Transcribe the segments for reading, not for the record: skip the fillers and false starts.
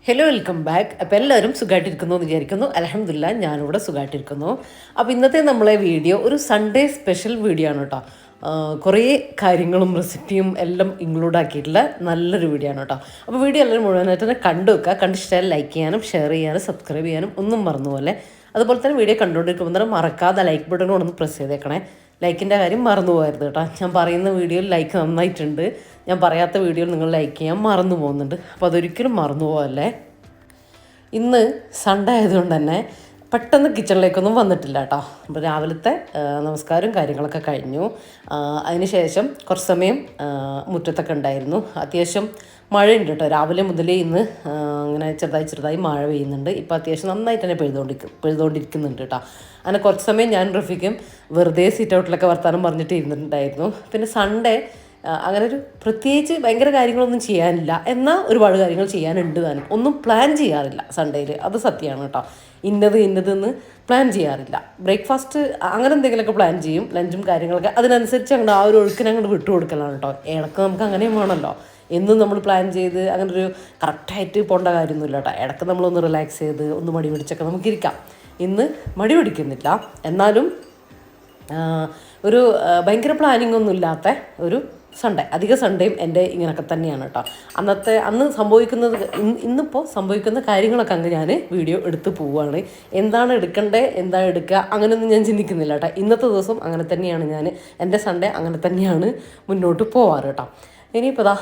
Hello welcome back. അപ്പോൾ എല്ലാവരും സുഖമായിട്ടിരിക്കുന്നു എന്ന് വിചാരിക്കുന്നു. അൽഹംദുലില്ലാ ഞാനിവിടെ സുഖമായിട്ടിരിക്കുന്നു. അപ്പോൾ ഇന്നത്തെ നമ്മളെ വീഡിയോ ഒരു സൺഡേ സ്പെഷ്യൽ വീഡിയോ ആണ് കേട്ടോ. കുറേ കാര്യങ്ങളും റെസിപ്പിയും എല്ലാം ഇൻക്ലൂഡ് ആക്കിയിട്ടുള്ള നല്ലൊരു വീഡിയോ ആണ് കേട്ടോ. അപ്പോൾ വീഡിയോ എല്ലാവരും മുഴുവനായിട്ട് തന്നെ കണ്ടു വെക്കുക. കണ്ടിഷ്ടമായാൽ ലൈക്ക് ചെയ്യാനും ഷെയർ ചെയ്യാനും സബ്സ്ക്രൈബ് ചെയ്യാനും ഒന്നും മറന്നുപോലെ. അതുപോലെ തന്നെ വീഡിയോ കണ്ടുകൊണ്ടിരിക്കുമ്പോൾ തന്നെ മറക്കാതെ ലൈക്ക് ബട്ടൺ ഒന്ന് പ്രസ് ചെയ്തേക്കണേ. ലൈക്കിൻ്റെ കാര്യം മറന്നു പോകരുത് കേട്ടോ. ഞാൻ പറയുന്ന വീഡിയോയിൽ ലൈക്ക് നന്നായിട്ടുണ്ട്, ഞാൻ പറയാത്ത വീഡിയോയിൽ നിങ്ങൾ ലൈക്ക് ചെയ്യാൻ മറന്നു പോകുന്നുണ്ട്. അപ്പോൾ അതൊരിക്കലും മറന്നു പോകല്ലേ. ഇന്ന് സൺഡേ ആയതുകൊണ്ട് തന്നെ പെട്ടെന്ന് കിച്ചണിലേക്കൊന്നും വന്നിട്ടില്ല കേട്ടോ. അപ്പോൾ രാവിലത്തെ നമസ്കാരവും കാര്യങ്ങളൊക്കെ കഴിഞ്ഞു. അതിന് ശേഷം കുറച്ച് സമയം മുറ്റത്തൊക്കെ ഉണ്ടായിരുന്നു. അത്യാവശ്യം മഴയുണ്ട് കേട്ടോ. രാവിലെ മുതലേ ഇന്ന് അങ്ങനെ ചെറുതായി മഴ പെയ്യുന്നുണ്ട്. ഇപ്പോൾ അത്യാവശ്യം നന്നായിട്ട് തന്നെ പെയ്തുകൊണ്ടിരിക്കുന്നുണ്ട് കേട്ടോ. അങ്ങനെ കുറച്ച് സമയം ഞാൻ റഫീക്കും വെറുതെ സീറ്റ് ഔട്ടിലൊക്കെ വർത്താനം പറഞ്ഞിട്ട് ഇരുന്നിട്ടുണ്ടായിരുന്നു. പിന്നെ സൺഡേ അങ്ങനെ ഒരു പ്രത്യേകിച്ച് ഭയങ്കര കാര്യങ്ങളൊന്നും ചെയ്യാനില്ല, എന്നാൽ ഒരുപാട് കാര്യങ്ങൾ ചെയ്യാനുണ്ട് താനും. ഒന്നും പ്ലാൻ ചെയ്യാറില്ല സൺഡേയിൽ, അത് സത്യമാണ് കേട്ടോ. ഇന്നതെന്ന് പ്ലാൻ ചെയ്യാറില്ല. ബ്രേക്ക്ഫാസ്റ്റ് അങ്ങനെ എന്തെങ്കിലുമൊക്കെ പ്ലാൻ ചെയ്യും, ലഞ്ചും കാര്യങ്ങളൊക്കെ അതിനനുസരിച്ച് അങ്ങോട്ട് ആ ഒരു ഒഴുക്കിനെ അങ്ങോട്ട് വിട്ടു കൊടുക്കലാണ് കേട്ടോ. ഇടയ്ക്ക് നമുക്ക് അങ്ങനെയും വേണമല്ലോ. എന്നും നമ്മൾ പ്ലാൻ ചെയ്ത് അങ്ങനെ ഒരു കറക്റ്റായിട്ട് പോകേണ്ട കാര്യമൊന്നുമില്ല കേട്ടോ. ഇടയ്ക്ക് നമ്മളൊന്ന് റിലാക്സ് ചെയ്ത് ഒന്ന് മടി പിടിച്ചൊക്കെ നമുക്കിരിക്കാം. ഇന്ന് മടി പിടിക്കുന്നില്ല, എന്നാലും ഒരു ഭയങ്കര പ്ലാനിങ് ഒന്നും ഇല്ലാത്ത ഒരു സൺഡേ. അധിക സൺഡേയും എൻ്റെ ഇങ്ങനെയൊക്കെ തന്നെയാണ് കേട്ടോ. അന്ന് സംഭവിക്കുന്നത് ഇന്നിപ്പോൾ സംഭവിക്കുന്ന കാര്യങ്ങളൊക്കെ അങ്ങ് ഞാൻ വീഡിയോ എടുത്ത് പോവുകയാണ്. എന്താണ് എടുക്കേണ്ടത്, എന്താണ് എടുക്കുക, അങ്ങനെയൊന്നും ഞാൻ ചിന്തിക്കുന്നില്ല കേട്ടോ. ഇന്നത്തെ ദിവസം അങ്ങനെ തന്നെയാണ് ഞാൻ, എൻ്റെ സൺഡേ അങ്ങനെ തന്നെയാണ് മുന്നോട്ട് പോവാറ് കേട്ടോ. ഇനിയിപ്പോൾ ഇതാ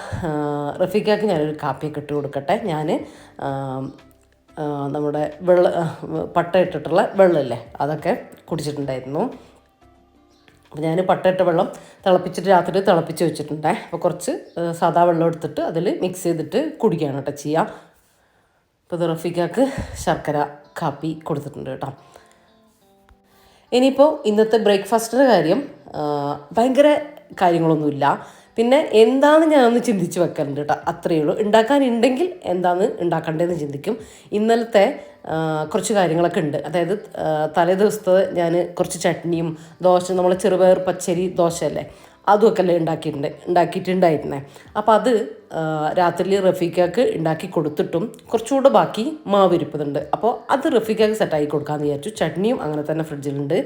റഫീഖാക്ക് ഞാനൊരു കാപ്പിയൊക്കെ ഇട്ട് കൊടുക്കട്ടെ. ഞാൻ നമ്മുടെ പട്ട ഇട്ടിട്ടുള്ള വെള്ളമില്ലേ അതൊക്കെ കുടിച്ചിട്ടുണ്ടായിരുന്നു. അപ്പോൾ ഞാൻ പട്ടയിട്ട വെള്ളം തിളപ്പിച്ചിട്ട് രാത്രി തിളപ്പിച്ച് വെച്ചിട്ടുണ്ട്. അപ്പോൾ കുറച്ച് സാദാ വെള്ളം എടുത്തിട്ട് അതിൽ മിക്സ് ചെയ്തിട്ട് കുടിക്കുകയാണ് കേട്ടോ ചെയ്യുക. അപ്പോൾ ഇത് റഫീഖാക്ക് ശർക്കര കാപ്പി കൊടുത്തിട്ടുണ്ട് കേട്ടോ. ഇനിയിപ്പോൾ ഇന്നത്തെ ബ്രേക്ക്ഫാസ്റ്റിൻ്റെ കാര്യം ഭയങ്കര കാര്യങ്ങളൊന്നുമില്ല. പിന്നെ എന്താണെന്ന് ഞാനൊന്ന് ചിന്തിച്ച് വെക്കലുണ്ട് കേട്ടോ, അത്രയേ ഉള്ളൂ. ഉണ്ടാക്കാനുണ്ടെങ്കിൽ എന്താണെന്ന് ഉണ്ടാക്കണ്ടേന്ന് ചിന്തിക്കും. ഇന്നലത്തെ കുറച്ച് കാര്യങ്ങളൊക്കെ ഉണ്ട്. അതായത് തലേ ദിവസത്തെ ഞാൻ കുറച്ച് ചട്നിയും ദോശ, നമ്മളെ ചെറുപയർ പച്ചരി ദോശയല്ലേ അതുമൊക്കെ അല്ലേ ഉണ്ടാക്കിയിട്ടുണ്ടായിരുന്നേ. അപ്പോൾ അത് രാത്രി റഫീഖാക്ക് ഉണ്ടാക്കി കൊടുത്തിട്ടും കുറച്ചുകൂടെ ബാക്കി മാവിരിപ്പതുണ്ട്. അപ്പോൾ അത് റഫീഖാക്ക് സെറ്റാക്കി കൊടുക്കാമെന്ന് വിചാരിച്ചു. ചട്നിയും അങ്ങനെ തന്നെ ഫ്രിഡ്ജിലുണ്ട്,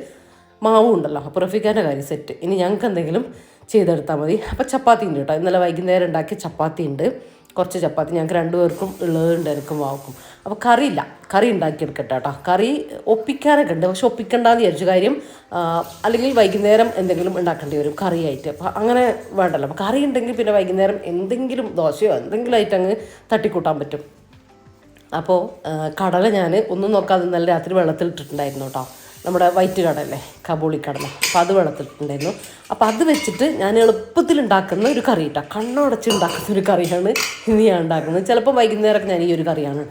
മാവും ഉണ്ടല്ലോ. അപ്പോൾ റഫീഖാൻ്റെ കാര്യം സെറ്റ്. ഇനി ഞങ്ങൾക്ക് എന്തെങ്കിലും ചെയ്തെടുത്താൽ മതി. അപ്പോൾ ചപ്പാത്തി ഉണ്ട് കേട്ടോ. ഇന്നലെ വൈകുന്നേരം ഉണ്ടാക്കിയ ചപ്പാത്തി ഉണ്ട്, കുറച്ച് ചപ്പാത്തി ഞങ്ങൾക്ക് രണ്ടുപേർക്കും ഉള്ളതുണ്ട്, എനിക്കും വാക്കും. അപ്പോൾ കറി ഉണ്ടാക്കിയെടുക്കട്ടെ കേട്ടോ. കറി ഒപ്പിക്കാനൊക്കെ ഉണ്ട്, പക്ഷെ ഒപ്പിക്കണ്ടെന്ന് വിചാരിച്ചു. കാര്യം അല്ലെങ്കിൽ വൈകുന്നേരം എന്തെങ്കിലും ഉണ്ടാക്കേണ്ടി വരും കറിയായിട്ട്. അപ്പോൾ അങ്ങനെ വേണ്ടല്ലോ. അപ്പോൾ കറി ഉണ്ടെങ്കിൽ പിന്നെ വൈകുന്നേരം എന്തെങ്കിലും ദോശയോ എന്തെങ്കിലും ആയിട്ട് അങ്ങ് തട്ടിക്കൂട്ടാൻ പറ്റും. അപ്പോൾ കടല ഞാൻ ഒന്നും നോക്കാതെ ഇന്നലെ രാത്രി വെള്ളത്തിലിട്ടിട്ടുണ്ടായിരുന്നു കേട്ടോ. നമ്മുടെ വൈറ്റ് കടലല്ലേ, കബോളി കടല, അപ്പോൾ അത് വെള്ളത്തിലിട്ടുണ്ടായിരുന്നു. അപ്പോൾ അത് വെച്ചിട്ട് ഞാൻ എളുപ്പത്തിൽ ഉണ്ടാക്കുന്ന ഒരു കറി കേട്ടോ, കണ്ണടച്ച് ഉണ്ടാക്കുന്ന ഒരു കറിയാണ് ഇന്ന് ഞാൻ ഉണ്ടാക്കുന്നത്. ചിലപ്പോൾ വൈകുന്നേരമൊക്കെ ഞാൻ ഈ ഒരു കറിയാണ്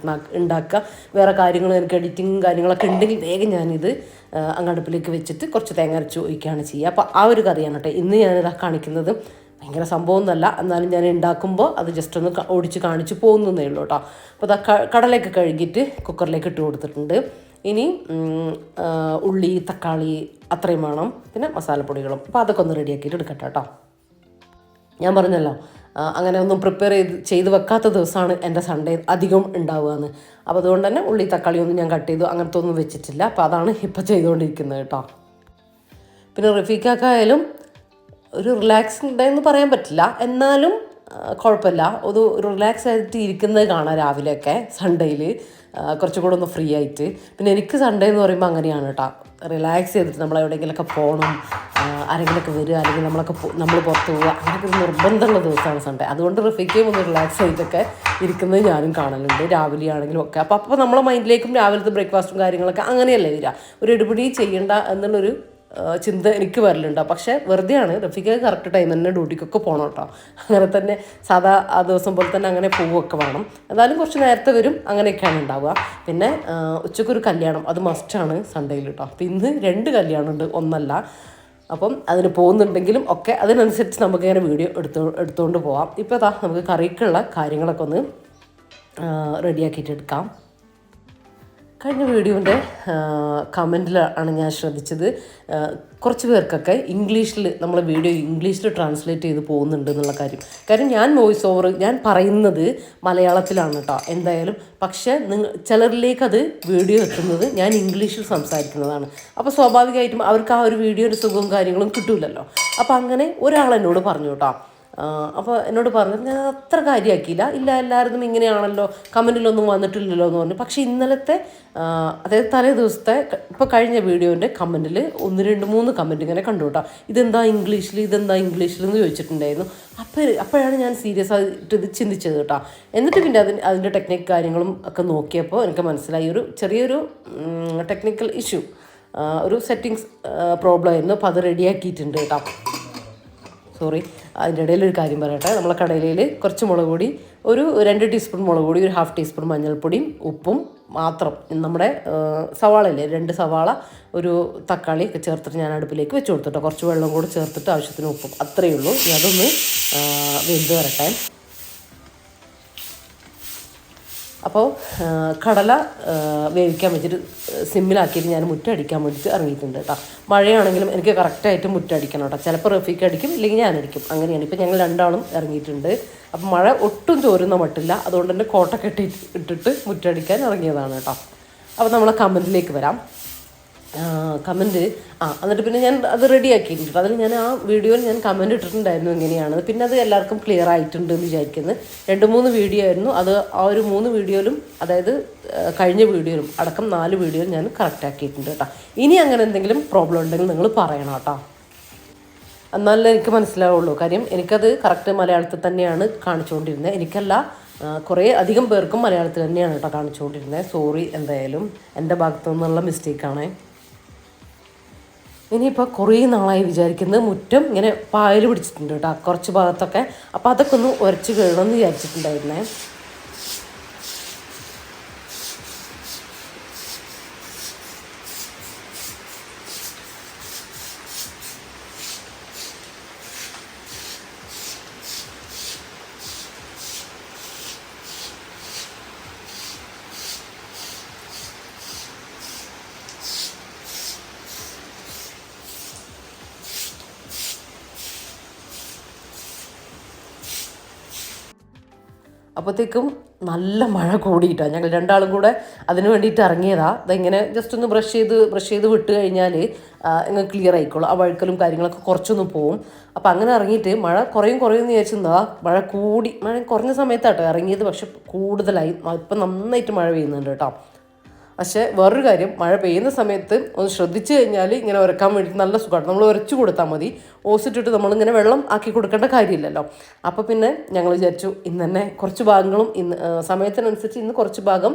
ഉണ്ടാക്കുക. വേറെ കാര്യങ്ങൾ എനിക്ക് എഡിറ്റിങ്ങും കാര്യങ്ങളൊക്കെ ഉണ്ടെങ്കിൽ വേഗം ഞാനിത് അങ്ങടുപ്പിലേക്ക് വെച്ചിട്ട് കുറച്ച് തേങ്ങ അരച്ച് ഒഴിക്കുകയാണ് ചെയ്യുക. അപ്പോൾ ആ ഒരു കറിയാണ് കേട്ടോ ഇന്ന് ഞാനിതാ കാണിക്കുന്നത്. ഭയങ്കര സംഭവമൊന്നുമല്ല, എന്നാലും ഞാൻ ഉണ്ടാക്കുമ്പോൾ അത് ജസ്റ്റ് ഒന്ന് ഓടിച്ച് കാണിച്ച് പോകുന്നതേ ഉള്ളൂ കേട്ടോ. അപ്പോൾ കടലയൊക്കെ കഴുകിയിട്ട് കുക്കറിലേക്ക് ഇട്ട് കൊടുത്തിട്ടുണ്ട്. ഇനി ഉള്ളി തക്കാളി അത്രയും വേണം, പിന്നെ മസാലപ്പൊടികളും. അപ്പോൾ അതൊക്കെ ഒന്ന് റെഡിയാക്കിയിട്ട് എടുക്കട്ടെ കേട്ടോ. ഞാൻ പറഞ്ഞല്ലോ അങ്ങനെ ഒന്നും പ്രിപ്പയർ ചെയ്ത് വെക്കാത്ത ദിവസമാണ് എൻ്റെ സൺഡേ അധികം ഉണ്ടാവുകയെന്ന്. അപ്പോൾ അതുകൊണ്ട് തന്നെ ഉള്ളി തക്കാളി ഒന്നും ഞാൻ കട്ട് ചെയ്തു അങ്ങനത്തെ ഒന്നും വെച്ചിട്ടില്ല. അപ്പോൾ അതാണ് ഇപ്പോൾ ചെയ്തുകൊണ്ടിരിക്കുന്നത് കേട്ടോ. പിന്നെ റഫീഖാക്കായാലും ഒരു റിലാക്സിങ് ഡേ എന്ന് പറയാൻ പറ്റില്ല, എന്നാലും കുഴപ്പമില്ല. ഒരു റിലാക്സ് ആയിട്ട് ഇരിക്കുന്നത് കാണാം രാവിലെയൊക്കെ സൺഡേയിൽ, കുറച്ചുകൂടെ ഒന്ന് ഫ്രീ ആയിട്ട്. പിന്നെ എനിക്ക് സൺഡേ എന്ന് പറയുമ്പോൾ അങ്ങനെയാണ് കേട്ടോ, റിലാക്സ് ചെയ്തിട്ട് നമ്മളെവിടെയെങ്കിലുമൊക്കെ പോകണം, ആരെങ്കിലുമൊക്കെ വരിക, അല്ലെങ്കിൽ നമ്മൾ പുറത്ത് പോവുക, അങ്ങനെയൊക്കെ ഒരു നിർബന്ധമുള്ള ദിവസമാണ് സൺഡേ. അതുകൊണ്ട് റഫീഖയും ഒന്ന് റിലാക്സ് ആയിട്ടൊക്കെ ഇരിക്കുന്നത് ഞാനും കാണലുണ്ട് രാവിലെ ആണെങ്കിലും ഒക്കെ. അപ്പോൾ നമ്മളെ മൈൻഡിലേക്കും രാവിലത്തെ ബ്രേക്ക്ഫാസ്റ്റും കാര്യങ്ങളൊക്കെ അങ്ങനെയല്ലേ വരിക. ഒരു എടുപിടി ചെയ്യേണ്ട എന്നുള്ളൊരു ചിന്ത എനിക്ക് വരലുണ്ട്. പക്ഷേ വെറുതെയാണ്. റഫീഖ് കറക്റ്റ് ടൈം തന്നെ ഡ്യൂട്ടിക്കൊക്കെ പോകണം കേട്ടോ. അങ്ങനെ തന്നെ സാധാ ആ ദിവസം പോലെ തന്നെ അങ്ങനെ പോവുകയൊക്കെ വേണം. എന്നാലും കുറച്ച് നേരത്തെ വരും, അങ്ങനെയൊക്കെയാണ് ഉണ്ടാവുക. പിന്നെ ഉച്ചക്കൊരു കല്യാണം, അത് മസ്റ്റാണ് സൺഡേയിൽ കേട്ടോ. അപ്പോൾ ഇന്ന് 2 കല്യാണമുണ്ട്, ഒന്നല്ല. അപ്പം അതിന് പോകുന്നുണ്ടെങ്കിലും ഒക്കെ അതിനനുസരിച്ച് നമുക്കിങ്ങനെ വീഡിയോ എടുത്തുകൊണ്ട് പോവാം. ഇപ്പോൾ നമുക്ക് കറിക്കുള്ള കാര്യങ്ങളൊക്കെ ഒന്ന് റെഡിയാക്കിയിട്ട് എടുക്കാം. കഴിഞ്ഞ വീഡിയോൻ്റെ കമൻറ്റിലാണ് ഞാൻ ശ്രദ്ധിച്ചത്, കുറച്ച് പേർക്കൊക്കെ ഇംഗ്ലീഷിൽ നമ്മൾ വീഡിയോ ഇംഗ്ലീഷിൽ ട്രാൻസ്ലേറ്റ് ചെയ്ത് പോകുന്നുണ്ട് എന്നുള്ള കാര്യം ഞാൻ വോയിസ് ഓവർ ഞാൻ പറയുന്നത് മലയാളത്തിലാണ് കേട്ടോ എന്തായാലും. പക്ഷേ ചിലരിലേക്ക് അത് വീഡിയോ എത്തുന്നത് ഞാൻ ഇംഗ്ലീഷിൽ സംസാരിക്കുന്നതാണ്. അപ്പോൾ സ്വാഭാവികമായിട്ടും അവർക്ക് ആ ഒരു വീഡിയോയുടെ സുഖവും കാര്യങ്ങളും കിട്ടില്ലല്ലോ. അപ്പോൾ അങ്ങനെ ഒരാൾ എന്നോട് പറഞ്ഞു കേട്ടോ. അപ്പോൾ എന്നോട് പറഞ്ഞു, ഞാൻ അത്ര കാര്യമാക്കിയില്ല, എല്ലാവരും ഇങ്ങനെയാണല്ലോ, കമൻറ്റിലൊന്നും വന്നിട്ടില്ലല്ലോ എന്ന് പറഞ്ഞു. പക്ഷേ ഇന്നലത്തെ അതായത് തലേ ദിവസത്തെ ഇപ്പോൾ കഴിഞ്ഞ വീഡിയോൻ്റെ കമൻറ്റിൽ 1 2 3 കമൻറ്റ് ഇങ്ങനെ കണ്ടു കേട്ടോ. ഇതെന്താ ഇംഗ്ലീഷിൽ എന്ന് ചോദിച്ചിട്ടുണ്ടായിരുന്നു. അപ്പോഴാണ് ഞാൻ സീരിയസ് ആയിട്ട് ഇത് ചിന്തിച്ചത് കേട്ടോ. എന്നിട്ട് പിന്നെ അതിൻ്റെ ടെക്നിക് കാര്യങ്ങളും ഒക്കെ നോക്കിയപ്പോൾ എനിക്ക് മനസ്സിലായി ഒരു ചെറിയൊരു ടെക്നിക്കൽ ഇഷ്യൂ, ഒരു സെറ്റിങ്സ് പ്രോബ്ലം ആയിരുന്നു. അപ്പോൾ അത് റെഡിയാക്കിയിട്ടുണ്ട് കേട്ടോ. സോറി, അതിൻ്റെ ഇടയിലൊരു കാര്യം പറയട്ടെ. നമ്മളെ കടയിൽ കുറച്ച് മുളക് പൊടി, ഒരു 2 ടീസ്പൂൺ മുളക് പൊടി, ഒരു 1/2 ടീസ്പൂൺ മഞ്ഞൾപ്പൊടിയും ഉപ്പും മാത്രം, നമ്മുടെ സവാളയില്ലേ 2 സവാള, ഒരു തക്കാളി ഒക്കെ ചേർത്തിട്ട് ഞാൻ അടുപ്പിലേക്ക് വെച്ച് കൊടുത്തിട്ടോ. കുറച്ച് വെള്ളം കൂടി ചേർത്തിട്ട് ആവശ്യത്തിന് ഉപ്പും, അത്രയേ ഉള്ളൂ. ഇനി അതൊന്ന് വെന്ത് വരട്ടെ. അപ്പോൾ കടല വേവിക്കാൻ വെച്ചിട്ട് സിമ്മിലാക്കിയിട്ട് ഞാൻ മുറ്റടിക്കാൻ വേണ്ടിയിട്ട് ഇറങ്ങിയിട്ടുണ്ട് കേട്ടോ. മഴയാണെങ്കിലും എനിക്ക് കറക്റ്റായിട്ട് മുറ്റടിക്കണം കേട്ടോ. ചിലപ്പോൾ റഫീക്ക് അടിക്കും, ഇല്ലെങ്കിൽ ഞാനടിക്കും, അങ്ങനെയാണ്. ഇപ്പോൾ ഞങ്ങൾ രണ്ടാളും ഇറങ്ങിയിട്ടുണ്ട്. അപ്പം മഴ ഒട്ടും തോരുന്ന മട്ടില്ല, അതുകൊണ്ട് തന്നെ കോട്ടൊക്കെ ഇട്ടിട്ട് മുറ്റടിക്കാൻ ഇറങ്ങിയതാണ് കേട്ടോ. അപ്പോൾ നമ്മളെ കമൻറ്റിലേക്ക് വരാം. കമൻറ്റ് എന്നിട്ട് പിന്നെ ഞാൻ അത് റെഡി ആക്കിയിട്ടുണ്ട്. അതിൽ ഞാൻ ആ വീഡിയോയിൽ ഞാൻ കമൻറ്റ് ഇട്ടിട്ടുണ്ടായിരുന്നു എങ്ങനെയാണ്. പിന്നെ അത് എല്ലാവർക്കും ക്ലിയർ ആയിട്ടുണ്ട് എന്ന് വിചാരിക്കുന്നത്. 2 3 വീഡിയോ ആയിരുന്നു അത്. ആ ഒരു 3 വീഡിയോയിലും, അതായത് കഴിഞ്ഞ വീഡിയോയിലും അടക്കം 4 വീഡിയോയിൽ ഞാൻ കറക്റ്റ് ആക്കിയിട്ടുണ്ട് കേട്ടോ. ഇനി അങ്ങനെ എന്തെങ്കിലും പ്രോബ്ലം ഉണ്ടെങ്കിൽ നിങ്ങൾ പറയണം കേട്ടോ, എന്നാലേ എനിക്ക് മനസ്സിലാവുള്ളൂ. കാര്യം എനിക്കത് കറക്റ്റ് മലയാളത്തിൽ തന്നെയാണ് കാണിച്ചുകൊണ്ടിരുന്നത്. എനിക്കല്ല, കുറേ അധികം പേർക്കും മലയാളത്തിൽ തന്നെയാണ് കേട്ടോ കാണിച്ചുകൊണ്ടിരുന്നത്. സോറി, എന്തായാലും എൻ്റെ ഭാഗത്തു നിന്നുള്ള മിസ്റ്റേക്കാണ്. ഇനിയിപ്പോൾ കുറേ നാളായി വിചാരിക്കുന്നത്, മുറ്റം ഇങ്ങനെ പായൽ പിടിച്ചിട്ടുണ്ട് കേട്ടോ കുറച്ച് ഭാഗത്തൊക്കെ. അപ്പോൾ അതൊക്കെ ഒന്ന് ഉരച്ച് കഴുകണമെന്ന് വിചാരിച്ചിട്ടുണ്ടായിരുന്നേ. അപ്പോഴത്തേക്കും നല്ല മഴ കൂടിയിട്ടാണ്. ഞങ്ങൾ രണ്ടാളും കൂടെ അതിന് വേണ്ടിയിട്ട് ഇറങ്ങിയതാണ്. അതെങ്ങനെ ജസ്റ്റ് ഒന്ന് ബ്രഷ് ചെയ്ത് വിട്ട് കഴിഞ്ഞാൽ ഇങ്ങനെ ക്ലിയർ ആയിക്കോളും. ആ വഴുക്കലും കാര്യങ്ങളൊക്കെ കുറച്ചൊന്നും പോവും. അപ്പോൾ അങ്ങനെ ഇറങ്ങിയിട്ട് മഴ കുറയും എന്ന് വിചാരിച്ചെന്താ, മഴ കുറഞ്ഞ സമയത്താട്ടോ ഇറങ്ങിയത്. പക്ഷെ കൂടുതലായി, ഇപ്പം നന്നായിട്ട് മഴ പെയ്യുന്നുണ്ട് കേട്ടോ. പക്ഷേ വേറൊരു കാര്യം, മഴ പെയ്യുന്ന സമയത്ത് ഒന്ന് ശ്രദ്ധിച്ചു കഴിഞ്ഞാൽ ഇങ്ങനെ ഉരക്കാൻ വേണ്ടിയിട്ട് നല്ല സുഖമാണ്. നമ്മൾ ഉരച്ചു കൊടുത്താൽ മതി. ഓസിട്ടിട്ട് നമ്മളിങ്ങനെ വെള്ളം ആക്കി കൊടുക്കേണ്ട കാര്യമില്ലല്ലോ. അപ്പോൾ പിന്നെ ഞങ്ങൾ വിചാരിച്ചു ഇന്ന് തന്നെ കുറച്ച് ഭാഗങ്ങളും സമയത്തിനനുസരിച്ച് ഇന്ന് കുറച്ച് ഭാഗം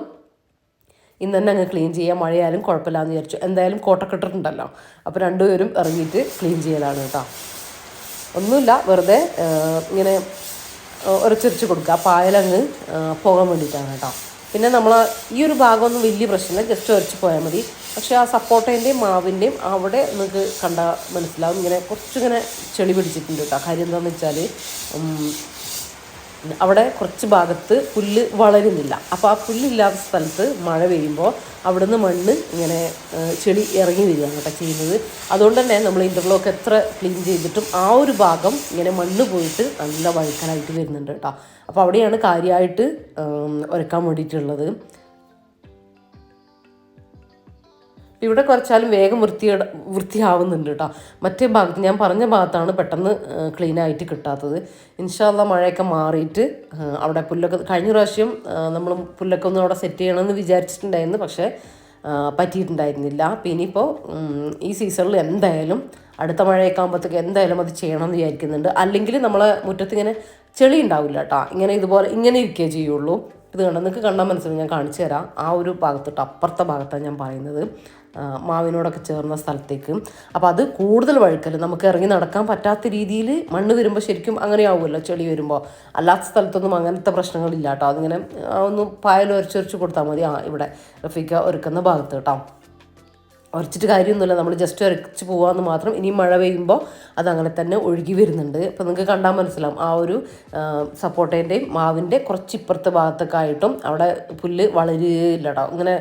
ഇന്ന് തന്നെ അങ്ങ് ക്ലീൻ ചെയ്യാം, മഴയായാലും കുഴപ്പമില്ലാന്ന് വിചാരിച്ചു. എന്തായാലും കോട്ടൊക്കെ ഇട്ടിട്ടുണ്ടല്ലോ, അപ്പോൾ രണ്ടുപേരും ഇറങ്ങിയിട്ട് ക്ലീൻ ചെയ്യലാണ് കേട്ടോ. ഒന്നുമില്ല, വെറുതെ ഇങ്ങനെ ഉരച്ചൊരച്ച് കൊടുക്കുക, പായലങ്ങ് പോകാൻ വേണ്ടിയിട്ടാണ് കേട്ടോ. പിന്നെ നമ്മൾ ഈ ഒരു ഭാഗമൊന്നും വലിയ പ്രശ്നമില്ല, ജസ്റ്റ് ഉരച്ച് പോയാൽ മതി. പക്ഷേ ആ സപ്പോർട്ടേൻ്റെയും മാവിൻ്റെയും അവിടെ നിങ്ങൾക്ക് കണ്ടാൽ മനസ്സിലാവും, ഇങ്ങനെ കുറച്ചിങ്ങനെ ചെളി പിടിച്ചിട്ടുണ്ട് കേട്ടോ. കാര്യം എന്താണെന്ന് വെച്ചാൽ അവിടെ കുറച്ച് ഭാഗത്ത് പുല്ല് വളരുന്നില്ല. അപ്പോൾ ആ പുല്ലില്ലാത്ത സ്ഥലത്ത് മഴ പെയ്യുമ്പോൾ അവിടുന്ന് മണ്ണ് ഇങ്ങനെ ചെളി ഇറങ്ങി വരികയാണ് കേട്ടോ ചെയ്യുന്നത്. അതുകൊണ്ട് തന്നെ നമ്മൾ ഇൻ്റർലോക്ക് എത്ര ക്ലീൻ ചെയ്തിട്ടും ആ ഒരു ഭാഗം ഇങ്ങനെ മണ്ണ് പോയിട്ട് നല്ല വഴുക്കലായിട്ട് വരുന്നുണ്ട് കേട്ടോ. അപ്പോൾ അവിടെയാണ് കാര്യമായിട്ട് ഉരക്കാൻ വേണ്ടിയിട്ടുള്ളത്. ഇവിടെ കുറച്ചാലും വേഗം വൃത്തിയാവുന്നുണ്ട് കേട്ടോ. മറ്റേ ഭാഗത്ത് ഞാൻ പറഞ്ഞ ഭാഗത്താണ് പെട്ടെന്ന് ക്ലീനായിട്ട് കിട്ടാത്തത്. ഇൻഷാ അല്ലാഹ് മഴയൊക്കെ മാറിയിട്ട് അവിടെ പുല്ലൊക്കെ, കഴിഞ്ഞ പ്രാവശ്യം നമ്മൾ പുല്ലൊക്കെ ഒന്ന് അവിടെ സെറ്റ് ചെയ്യണമെന്ന് വിചാരിച്ചിട്ടുണ്ടായിരുന്നു, പക്ഷേ പറ്റിയിട്ടുണ്ടായിരുന്നില്ല. അപ്പോൾ ഇനിയിപ്പോൾ ഈ സീസണിൽ എന്തായാലും അടുത്ത മഴയൊക്കെ ആകുമ്പോഴത്തേക്ക് എന്തായാലും അത് ചെയ്യണമെന്ന് വിചാരിക്കുന്നുണ്ട്. അല്ലെങ്കിൽ നമ്മളെ മുറ്റത്തിങ്ങനെ ചെളി ഉണ്ടാവില്ല കേട്ടോ, ഇങ്ങനെ ഇരിക്കുകയേ ചെയ്യുള്ളൂ. ഇത് നിങ്ങൾക്ക് കണ്ടാൽ മനസ്സിലാവും, ഞാൻ കാണിച്ചു തരാം. ആ ഒരു ഭാഗത്തിട്ട് അപ്പുറത്തെ ഭാഗത്താണ് ഞാൻ പറയുന്നത്, മാവിനോടൊക്കെ ചേർന്ന സ്ഥലത്തേക്ക്. അപ്പോൾ അത് കൂടുതൽ വഴുക്കൽ, നമുക്ക് ഇറങ്ങി നടക്കാൻ പറ്റാത്ത രീതിയിൽ മണ്ണ് വരുമ്പോൾ ശരിക്കും അങ്ങനെ ആവുമല്ലോ ചെളി വരുമ്പോൾ. അല്ലാത്ത സ്ഥലത്തൊന്നും അങ്ങനത്തെ പ്രശ്നങ്ങളില്ല കേട്ടോ. അതിങ്ങനെ ഒന്ന് പായൽ ഉരച്ചൊരച്ച് കൊടുത്താൽ മതി. ഇവിടെ റഫീക്ക ഒരുക്കുന്ന ഭാഗത്ത് കേട്ടോ. ഉരച്ചിട്ട് കാര്യമൊന്നുമില്ല, നമ്മൾ ജസ്റ്റ് ഉരച്ച് പോകാമെന്ന് മാത്രം. ഇനി മഴ പെയ്യുമ്പോൾ അതങ്ങനെ തന്നെ ഒഴുകി വരുന്നുണ്ട്. അപ്പോൾ നിങ്ങൾക്ക് കണ്ടാൽ മനസ്സിലാവും, ആ ഒരു സപ്പോർട്ടേൻ്റെയും മാവിൻ്റെ കുറച്ച് ഇപ്പുറത്തെ ഭാഗത്തൊക്കെ ആയിട്ടും അവിടെ പുല്ല് വളരുകയില്ല കേട്ടോ. ഇങ്ങനെ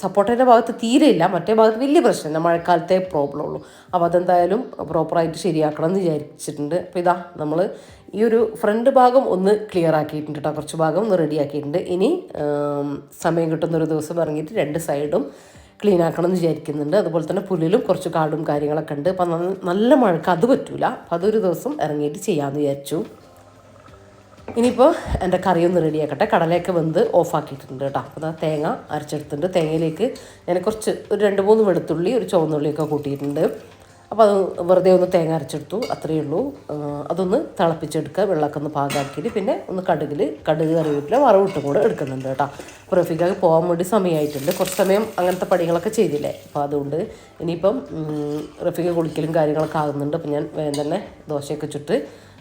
സപ്പോർട്ടേൻ്റെ ഭാഗത്ത് തീരെയില്ല, മറ്റേ ഭാഗത്ത് വലിയ പ്രശ്നമില്ല, മഴക്കാലത്തെ പ്രോബ്ലം ഉള്ളൂ. അപ്പോൾ അതെന്തായാലും പ്രോപ്പറായിട്ട് ശരിയാക്കണം എന്ന് വിചാരിച്ചിട്ടുണ്ട്. അപ്പോൾ ഇതാ നമ്മൾ ഈ ഒരു ഫ്രണ്ട് ഭാഗം ഒന്ന് ക്ലിയർ ആക്കിയിട്ടുണ്ട് കേട്ടോ, കുറച്ച് ഭാഗം ഒന്ന് റെഡി ആക്കിയിട്ടുണ്ട്. ഇനി സമയം കിട്ടുന്നൊരു ദിവസം ഇറങ്ങിയിട്ട് 2 സൈഡും ക്ലീൻ ആക്കണം എന്ന് വിചാരിക്കുന്നുണ്ട്. അതുപോലെ തന്നെ പുല്ലിലും കുറച്ച് കാടും കാര്യങ്ങളൊക്കെ ഉണ്ട്. അപ്പം നല്ല മഴക്ക് അത് പറ്റൂല. അപ്പം അതൊരു ദിവസം ഇറങ്ങിയിട്ട് ചെയ്യാമെന്ന് വിചാരിച്ചു. ഇനിയിപ്പോൾ എൻ്റെ കറിയൊന്ന് റെഡിയാക്കട്ടെ. കടലയൊക്കെ വെന്ത് ഓഫാക്കിയിട്ടുണ്ട് കേട്ടോ. അപ്പോൾ അതാ തേങ്ങ അരച്ചെടുത്തിട്ടുണ്ട്. തേങ്ങയിലേക്ക് ഞാൻ കുറച്ച് ഒരു 2-3 വെളുത്തുള്ളി, ഒരു ചുവന്നുള്ളിയൊക്കെ കൂട്ടിയിട്ടുണ്ട്. അപ്പോൾ അത് വെറുതെ ഒന്ന് തേങ്ങ അരച്ചെടുത്തു, അത്രയേ ഉള്ളൂ. അതൊന്ന് തിളപ്പിച്ചെടുക്കുക, വെള്ളമൊക്കെ ഒന്ന് പാകാക്കിയിട്ട് പിന്നെ ഒന്ന് കടുക് കറിവേപ്പില വറവിട്ടും കൂടെ എടുക്കുന്നുണ്ട് കേട്ടോ. അപ്പോൾ റഫീഖാക്ക് പോകാൻ വേണ്ടി സമയമായിട്ടുണ്ട്. കുറച്ച് സമയം അങ്ങനത്തെ പണികളൊക്കെ ചെയ്തില്ലേ, അപ്പോൾ അതുകൊണ്ട് ഇനിയിപ്പം റഫീഖ കുളിക്കലും കാര്യങ്ങളൊക്കെ ആകുന്നുണ്ട്. അപ്പോൾ ഞാൻ വേഗം തന്നെ ദോശയൊക്കെ ചുട്ട്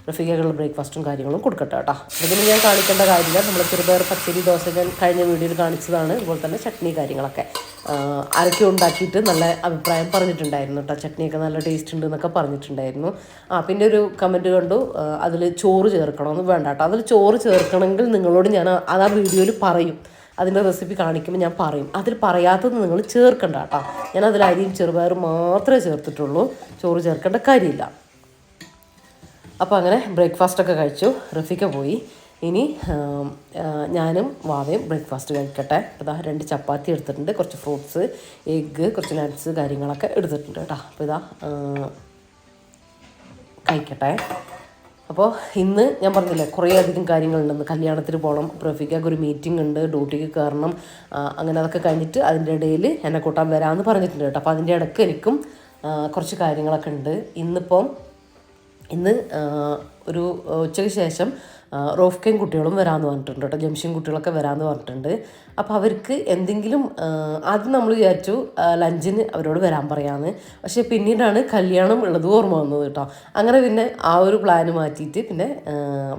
റഫീഖയ്ക്കുള്ള ബ്രേക്ക്ഫാസ്റ്റും കാര്യങ്ങളും കൊടുക്കട്ടെ കേട്ടോ. ഇതിന് ഞാൻ കാണിക്കേണ്ട കാര്യമില്ല, നമ്മൾ ചെറുപയർ പച്ചരി ദോശ ഞാൻ കഴിഞ്ഞ വീഡിയോയിൽ കാണിച്ചതാണ്. അതുപോലെ തന്നെ ചട്നി കാര്യങ്ങളൊക്കെ ആരൊക്കെ ഉണ്ടാക്കിയിട്ട് നല്ല അഭിപ്രായം പറഞ്ഞിട്ടുണ്ടായിരുന്നു കേട്ടോ. ചട്നിയൊക്കെ നല്ല ടേസ്റ്റ് ഉണ്ട് എന്നൊക്കെ പറഞ്ഞിട്ടുണ്ടായിരുന്നു. പിന്നെ ഒരു കമൻറ്റ് കണ്ടു, അതിൽ ചോറ് ചേർക്കണമെന്ന്. വേണ്ട കേട്ടോ, അതിൽ ചോറ് ചേർക്കണമെങ്കിൽ നിങ്ങളോട് ഞാൻ അത് ആ വീഡിയോയിൽ പറയും, അതിൻ്റെ റെസിപ്പി കാണിക്കുമ്പോൾ ഞാൻ പറയും. അതിൽ പറയാത്തത് നിങ്ങൾ ചേർക്കണ്ട കേട്ടോ. ഞാൻ അതിൽ അരിയും ചെറുപയറും മാത്രമേ ചേർത്തിട്ടുള്ളൂ, ചോറ് ചേർക്കേണ്ട കാര്യമില്ല. അപ്പോൾ അങ്ങനെ ബ്രേക്ക്ഫാസ്റ്റൊക്കെ കഴിച്ചു, റഫീഖ പോയി. ഇനി ഞാനും വാവയും ബ്രേക്ക്ഫാസ്റ്റ് കഴിക്കട്ടെ. അപ്പോൾ 2 ചപ്പാത്തി എടുത്തിട്ടുണ്ട്, കുറച്ച് ഫ്രൂട്ട്സ്, എഗ്ഗ്, കുറച്ച് നട്ട്സ് കാര്യങ്ങളൊക്കെ എടുത്തിട്ടുണ്ട് കേട്ടോ. അപ്പോൾ കഴിക്കട്ടെ. അപ്പോൾ ഇന്ന് ഞാൻ പറഞ്ഞില്ലേ കുറേ അധികം കാര്യങ്ങളുണ്ടെന്ന്. കല്യാണത്തിന് പോകണം, റഫീഖയ്ക്ക് ഒരു മീറ്റിംഗ് ഉണ്ട്, ഡ്യൂട്ടിക്ക് കയറണം. അങ്ങനെ അതൊക്കെ കഴിഞ്ഞിട്ട് അതിൻ്റെ ഇടയിൽ എന്നെ കൂട്ടാൻ വരാമെന്ന് പറഞ്ഞിട്ടുണ്ട് കേട്ടോ. അപ്പോൾ അതിൻ്റെ ഇടയ്ക്ക് എനിക്കും കുറച്ച് കാര്യങ്ങളൊക്കെ ഉണ്ട്. ഇന്ന് ഒരു ഉച്ചയ്ക്ക് ശേഷം റോഫ്കയും കുട്ടികളും വരാമെന്ന് പറഞ്ഞിട്ടുണ്ട് കേട്ടോ. ജംഷൻ കുട്ടികളൊക്കെ വരാമെന്ന് പറഞ്ഞിട്ടുണ്ട്. അപ്പോൾ അവർക്ക് എന്തെങ്കിലും ആദ്യം നമ്മൾ വിചാരിച്ചു ലഞ്ചിന് അവരോട് വരാൻ പറയാമെന്ന്. പക്ഷേ പിന്നീടാണ് കല്യാണം ഉള്ളത് ഓർമ്മ വന്നത് കേട്ടോ. അങ്ങനെ പിന്നെ ആ ഒരു പ്ലാൻ മാറ്റിയിട്ട് പിന്നെ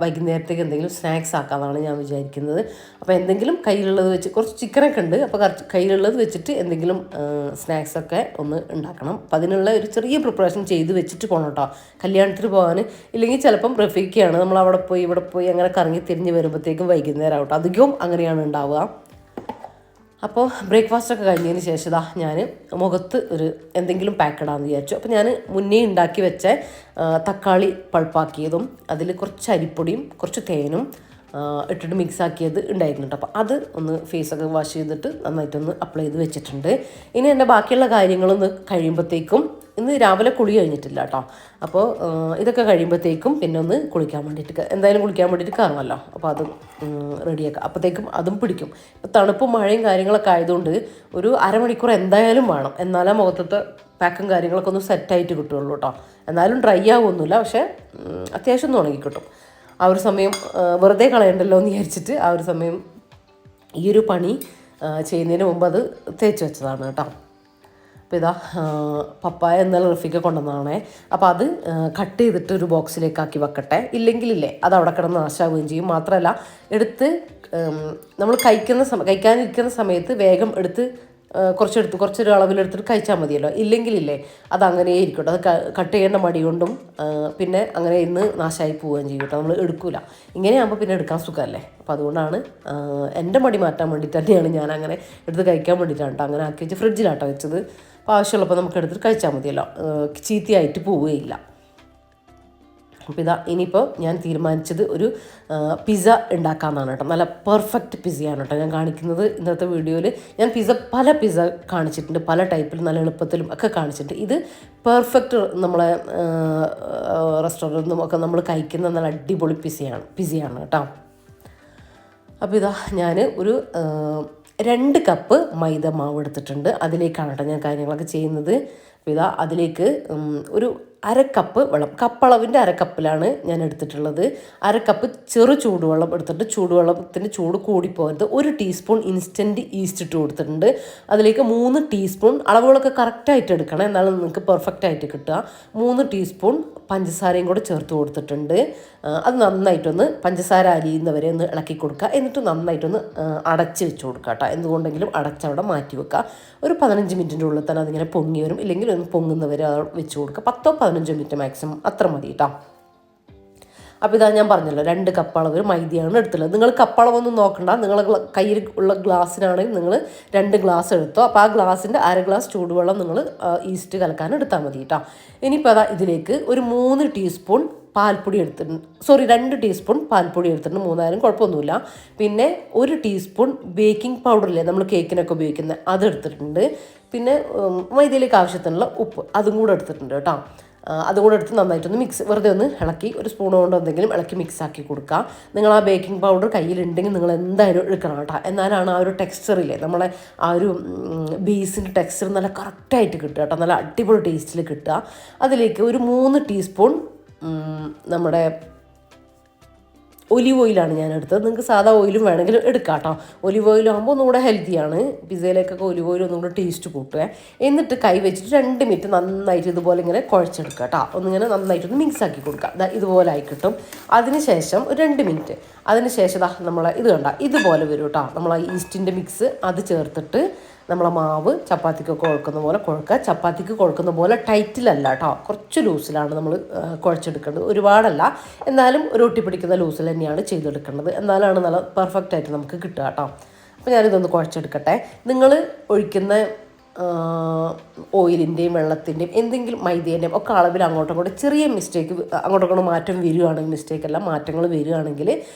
വൈകുന്നേരത്തേക്ക് എന്തെങ്കിലും സ്നാക്സ് ആക്കാമെന്നാണ് ഞാൻ വിചാരിക്കുന്നത്. അപ്പോൾ എന്തെങ്കിലും കയ്യിലുള്ളത് വെച്ച്, കുറച്ച് ചിക്കനൊക്കെ ഉണ്ട്, അപ്പോൾ കയ്യിലുള്ളത് വെച്ചിട്ട് എന്തെങ്കിലും സ്നാക്സൊക്കെ ഒന്ന് ഉണ്ടാക്കണം. അപ്പോൾ അതിനുള്ള ഒരു ചെറിയ പ്രിപ്പറേഷൻ ചെയ്ത് വെച്ചിട്ട് പോകണം കേട്ടോ കല്യാണത്തിന് പോകാൻ. ഇല്ലെങ്കിൽ ചിലപ്പം റഫീഖയാണ് നമ്മൾ അവിടെ പോയി ഇവിടെ പോയി അങ്ങനെ കറങ്ങി തിരിഞ്ഞ് വരുമ്പോഴത്തേക്കും വൈകുന്നേരം ആവട്ടെ, അധികവും അങ്ങനെയാണ് ഉണ്ടാവുക. അപ്പോൾ ബ്രേക്ക്ഫാസ്റ്റൊക്കെ കഴിഞ്ഞതിന് ശേഷം ഞാൻ മുഖത്ത് എന്തെങ്കിലും പാക്കിടാമെന്ന് വിചാരിച്ചു. അപ്പോൾ ഞാൻ മുന്നേ ഉണ്ടാക്കി വെച്ച തക്കാളി പൾപ്പാക്കിയതും അതിൽ കുറച്ച് അരിപ്പൊടിയും കുറച്ച് തേനും ഇട്ടിട്ട് മിക്സ് ആക്കിയത് ഉണ്ടായിരുന്നു കേട്ടോ. അപ്പോൾ അത് ഒന്ന് ഫേസൊക്കെ വാഷ് ചെയ്തിട്ട് നന്നായിട്ടൊന്ന് അപ്ലൈ ചെയ്ത് വെച്ചിട്ടുണ്ട്. ഇനി എൻ്റെ ബാക്കിയുള്ള കാര്യങ്ങളൊന്ന് കഴിയുമ്പോഴത്തേക്കും, ഇന്ന് രാവിലെ കുളി കഴിഞ്ഞിട്ടില്ല കേട്ടോ. അപ്പോൾ ഇതൊക്കെ കഴിയുമ്പോഴത്തേക്കും പിന്നെ ഒന്ന് കുളിക്കാൻ വേണ്ടിയിട്ട്, എന്തായാലും കുളിക്കാൻ വേണ്ടിയിട്ട് കയറണമല്ലോ. അപ്പോൾ അതും റെഡിയാക്കാം, അപ്പോഴത്തേക്കും അതും പിടിക്കും. ഇപ്പോൾ തണുപ്പും മഴയും കാര്യങ്ങളൊക്കെ ആയതുകൊണ്ട് ഒരു അരമണിക്കൂർ എന്തായാലും വേണം, എന്നാലേ മുഖത്തത്തെ പാക്കും കാര്യങ്ങളൊക്കെ ഒന്ന് സെറ്റായിട്ട് കിട്ടുള്ളൂ കേട്ടോ. എന്നാലും ഡ്രൈ ആവുമൊന്നുമില്ല, പക്ഷേ അത്യാവശ്യം ഒന്ന് ഉണങ്ങി കിട്ടും. ആ ഒരു സമയം വെറുതെ കളയണ്ടല്ലോ എന്ന് വിചാരിച്ചിട്ട് ആ ഒരു സമയം ഈ ഒരു പണി ചെയ്യുന്നതിന് മുമ്പ് അത് തേച്ച് വെച്ചതാണ് കേട്ടോ. അപ്പോൾ പപ്പായ എന്നാലും റഫീഖ കൊണ്ടുവന്നതാണേ. അപ്പോൾ അത് കട്ട് ചെയ്തിട്ട് ഒരു ബോക്സിലേക്കാക്കി വെക്കട്ടെ. ഇല്ലെങ്കിലില്ലേ അത് അവിടെ കിടന്ന് നാശാവുകയും ചെയ്യും. മാത്രമല്ല എടുത്ത് നമ്മൾ കഴിക്കാനിരിക്കുന്ന സമയത്ത് വേഗം എടുത്ത് കുറച്ചൊരു അളവിലെടുത്തിട്ട് കഴിച്ചാൽ മതിയല്ലോ. ഇല്ലെങ്കിലില്ലേ അത് അങ്ങനെ ഇരിക്കട്ടെ, അത് കട്ട് ചെയ്യേണ്ട മടി കൊണ്ടും പിന്നെ അങ്ങനെ ഇന്ന് നാശമായി പോവുകയും ചെയ്യും കേട്ടോ. നമ്മൾ എടുക്കില്ല, ഇങ്ങനെയാകുമ്പോൾ പിന്നെ എടുക്കാൻ സുഖമല്ലേ. അപ്പോൾ അതുകൊണ്ടാണ് എൻ്റെ മടി മാറ്റാൻ വേണ്ടിയിട്ട് തന്നെയാണ് ഞാൻ അങ്ങനെ എടുത്ത് കഴിക്കാൻ വേണ്ടിയിട്ടാണ് കേട്ടോ അങ്ങനെ ആക്കി വെച്ച് ഫ്രിഡ്ജിലാട്ടോ വെച്ചത്. അപ്പോൾ ആവശ്യമുള്ളപ്പോൾ നമുക്ക് എടുത്തിട്ട് കഴിച്ചാൽ മതിയല്ലോ, ചീത്തയായിട്ട് പോവുകയില്ല. അപ്പോൾ ഇനിയിപ്പോൾ ഞാൻ തീരുമാനിച്ചത് ഒരു പിസ്സ ഉണ്ടാക്കാമെന്നാണ് കേട്ടോ. നല്ല പെർഫെക്റ്റ് പിസ്സയാണ് കേട്ടോ ഞാൻ കാണിക്കുന്നത് ഇന്നത്തെ വീഡിയോയിൽ. ഞാൻ പല പിസ്സ കാണിച്ചിട്ടുണ്ട്, പല ടൈപ്പിലും നല്ല എളുപ്പത്തിലും ഒക്കെ കാണിച്ചിട്ടുണ്ട്. ഇത് പെർഫെക്റ്റ് നമ്മളെ റെസ്റ്റോറൻറ്റിൽ നിന്നും ഒക്കെ നമ്മൾ കഴിക്കുന്ന നല്ല അടിപൊളി പിസ്സയാണ് കേട്ടോ. അപ്പോൾ ഞാൻ ഒരു 2 കപ്പ് മൈദ മാവ് എടുത്തിട്ടുണ്ട്. അതിലേക്കാണ് കേട്ടോ ഞാൻ കാര്യങ്ങളൊക്കെ ചെയ്യുന്നത്. അപ്പോൾ അതിലേക്ക് ഒരു 1/2 കപ്പ് വെള്ളം, കപ്പളവിൻ്റെ 1/2 കപ്പിലാണ് ഞാൻ എടുത്തിട്ടുള്ളത്. 1/2 കപ്പ് ചെറു ചൂടുവെള്ളം എടുത്തിട്ട് ചൂടുവെള്ളത്തിൻ്റെ ചൂട് കൂടിപ്പോകരുത്. 1 ടീസ്പൂൺ ഇൻസ്റ്റൻറ്റ് ഈസ്റ്റ് ഇട്ട് കൊടുത്തിട്ടുണ്ട്. അതിലേക്ക് 3 ടീസ്പൂൺ, അളവുകളൊക്കെ കറക്റ്റായിട്ട് എടുക്കണം എന്നാലും നിങ്ങൾക്ക് പെർഫെക്റ്റ് ആയിട്ട് കിട്ടുക. 3 ടീസ്പൂൺ പഞ്ചസാരയും കൂടെ ചേർത്ത് കൊടുത്തിട്ടുണ്ട്. അത് നന്നായിട്ടൊന്ന് പഞ്ചസാര അലിയുന്നവരെ ഒന്ന് ഇളക്കി കൊടുക്കുക. എന്നിട്ട് നന്നായിട്ടൊന്ന് അടച്ച് വെച്ച് കൊടുക്കുക കേട്ടോ. എന്തുകൊണ്ടെങ്കിലും അടച്ചവിടെ മാറ്റി വെക്കുക. ഒരു 15 മിനിറ്റിൻ്റെ ഉള്ളിൽ തന്നെ അതിങ്ങനെ പൊങ്ങി വരും. ഇല്ലെങ്കിൽ ഒന്ന് പൊങ്ങുന്നവരെ വെച്ച് കൊടുക്കുക. 10-15 മിനിറ്റ് മാക്സിമം, അത്ര മതി കേട്ടോ. അപ്പോൾ ഇതാ ഞാൻ പറഞ്ഞല്ലോ 2 കപ്പ് അളവ് മൈദയാണ് എടുത്തുള്ളത്. നിങ്ങൾ കപ്പളവൊന്നും നോക്കണ്ട, നിങ്ങളെ കയ്യിൽ ഉള്ള ഗ്ലാസ്സിനാണെങ്കിൽ നിങ്ങൾ 2 ഗ്ലാസ് എടുത്തോ. അപ്പോൾ ആ ഗ്ലാസിൻ്റെ 1/2 ഗ്ലാസ് ചൂടുവെള്ളം നിങ്ങൾ ഈസ്റ്റ് കലക്കാൻ എടുത്താൽ മതി കേട്ടോ. ഇനിയിപ്പോൾ അതാ ഇതിലേക്ക് ഒരു 3 ടീസ്പൂൺ പാൽപ്പൊടി എടുത്തിട്ടുണ്ട്, 2 ടീസ്പൂൺ പാൽപ്പൊടി എടുത്തിട്ടുണ്ട്, 3 കുഴപ്പമൊന്നുമില്ല. പിന്നെ 1 ടീസ്പൂൺ ബേക്കിംഗ് പൗഡറില്ലേ നമ്മൾ കേക്കിനൊക്കെ ഉപയോഗിക്കുന്നത്, അതെടുത്തിട്ടുണ്ട്. പിന്നെ മൈദയിലേക്ക് ആവശ്യത്തിനുള്ള ഉപ്പ് അതും കൂടെ എടുത്തിട്ടുണ്ട് കേട്ടോ. അതും കൂടെ എടുത്ത് നന്നായിട്ടൊന്ന് വെറുതെ ഒന്ന് ഇളക്കി ഒരു സ്പൂൺ കൊണ്ട് എന്തെങ്കിലും ഇളക്കി മിക്സാക്കി കൊടുക്കുക. നിങ്ങൾ ആ ബേക്കിംഗ് പൗഡർ കയ്യിലുണ്ടെങ്കിൽ നിങ്ങൾ എന്തായാലും എടുക്കണം കേട്ടോ. എന്നാലാണ് ആ ഒരു ടെക്സ്ചറില്ലേ, നമ്മളെ ആ ഒരു ബേസിൻ്റെ ടെക്സ്ചർ നല്ല കറക്റ്റായിട്ട് കിട്ടുക കേട്ടോ, നല്ല അടിപൊളി ടേസ്റ്റിൽ കിട്ടുക. അതിലേക്ക് ഒരു 3 ടീസ്പൂൺ നമ്മുടെ ഒലിവ് ഓയിലാണ് ഞാൻ എടുത്തത്. നിങ്ങൾക്ക് സാധാ ഓയിലും വേണമെങ്കിൽ എടുക്കാം കേട്ടോ. ഒലിവ് ഓയിലാകുമ്പോൾ ഒന്നുകൂടെ ഹെൽത്തിയാണ്. പിസയിലേക്കൊക്കെ ഒലിവ് ഓയിൽ ഒന്നുകൂടെ ടേസ്റ്റ് കൂട്ടുക. എന്നിട്ട് കൈ വെച്ചിട്ട് 2 മിനിറ്റ് നന്നായിട്ട് ഇതുപോലെ ഇങ്ങനെ കുഴച്ചെടുക്കുക കേട്ടോ. ഒന്നിങ്ങനെ നന്നായിട്ടൊന്ന് മിക്സ് ആക്കി കൊടുക്കുക. ഇതുപോലെ ആയി കിട്ടും. അതിനുശേഷം ഒരു 2 മിനിറ്റ് അതിനുശേഷം നമ്മളെ ഇത് കണ്ട ഇതുപോലെ വരും കേട്ടോ. നമ്മൾ ആ ഈസ്റ്റിൻ്റെ മിക്സ് അത് ചേർത്തിട്ട് നമ്മളെ മാവ് ചപ്പാത്തിക്കൊക്കെ കുഴക്കുന്ന പോലെ കുഴക്കുക. ചപ്പാത്തിക്ക് കുഴക്കുന്ന പോലെ ടൈറ്റിലല്ല കേട്ടോ, കുറച്ച് ലൂസിലാണ് നമ്മൾ കുഴച്ചെടുക്കേണ്ടത്, ഒരുപാടല്ല. എന്നാലും ഒരു ഒട്ടിപ്പിടിക്കുന്ന ലൂസിൽ തന്നെയാണ് ചെയ്തെടുക്കേണ്ടത്. എന്നാലാണ് നല്ല പെർഫെക്റ്റ് ആയിട്ട് നമുക്ക് കിട്ടുക കേട്ടോ. അപ്പോൾ ഞാനിതൊന്ന് കുഴച്ചെടുക്കട്ടെ. നിങ്ങൾ ഒഴിക്കുന്ന ഓയിലിൻ്റെയും വെള്ളത്തിൻ്റെയും എന്തെങ്കിലും മൈദേൻ്റെയും ഒക്കെ അളവിൽ അങ്ങോട്ടും ഇങ്ങോട്ടും ചെറിയ മിസ്റ്റേക്ക് അങ്ങോട്ടും ഇങ്ങോട്ടും മാറ്റം വരികയാണെങ്കിൽ, മിസ്റ്റേക്കല്ല മാറ്റങ്ങൾ വരികയാണെങ്കിൽ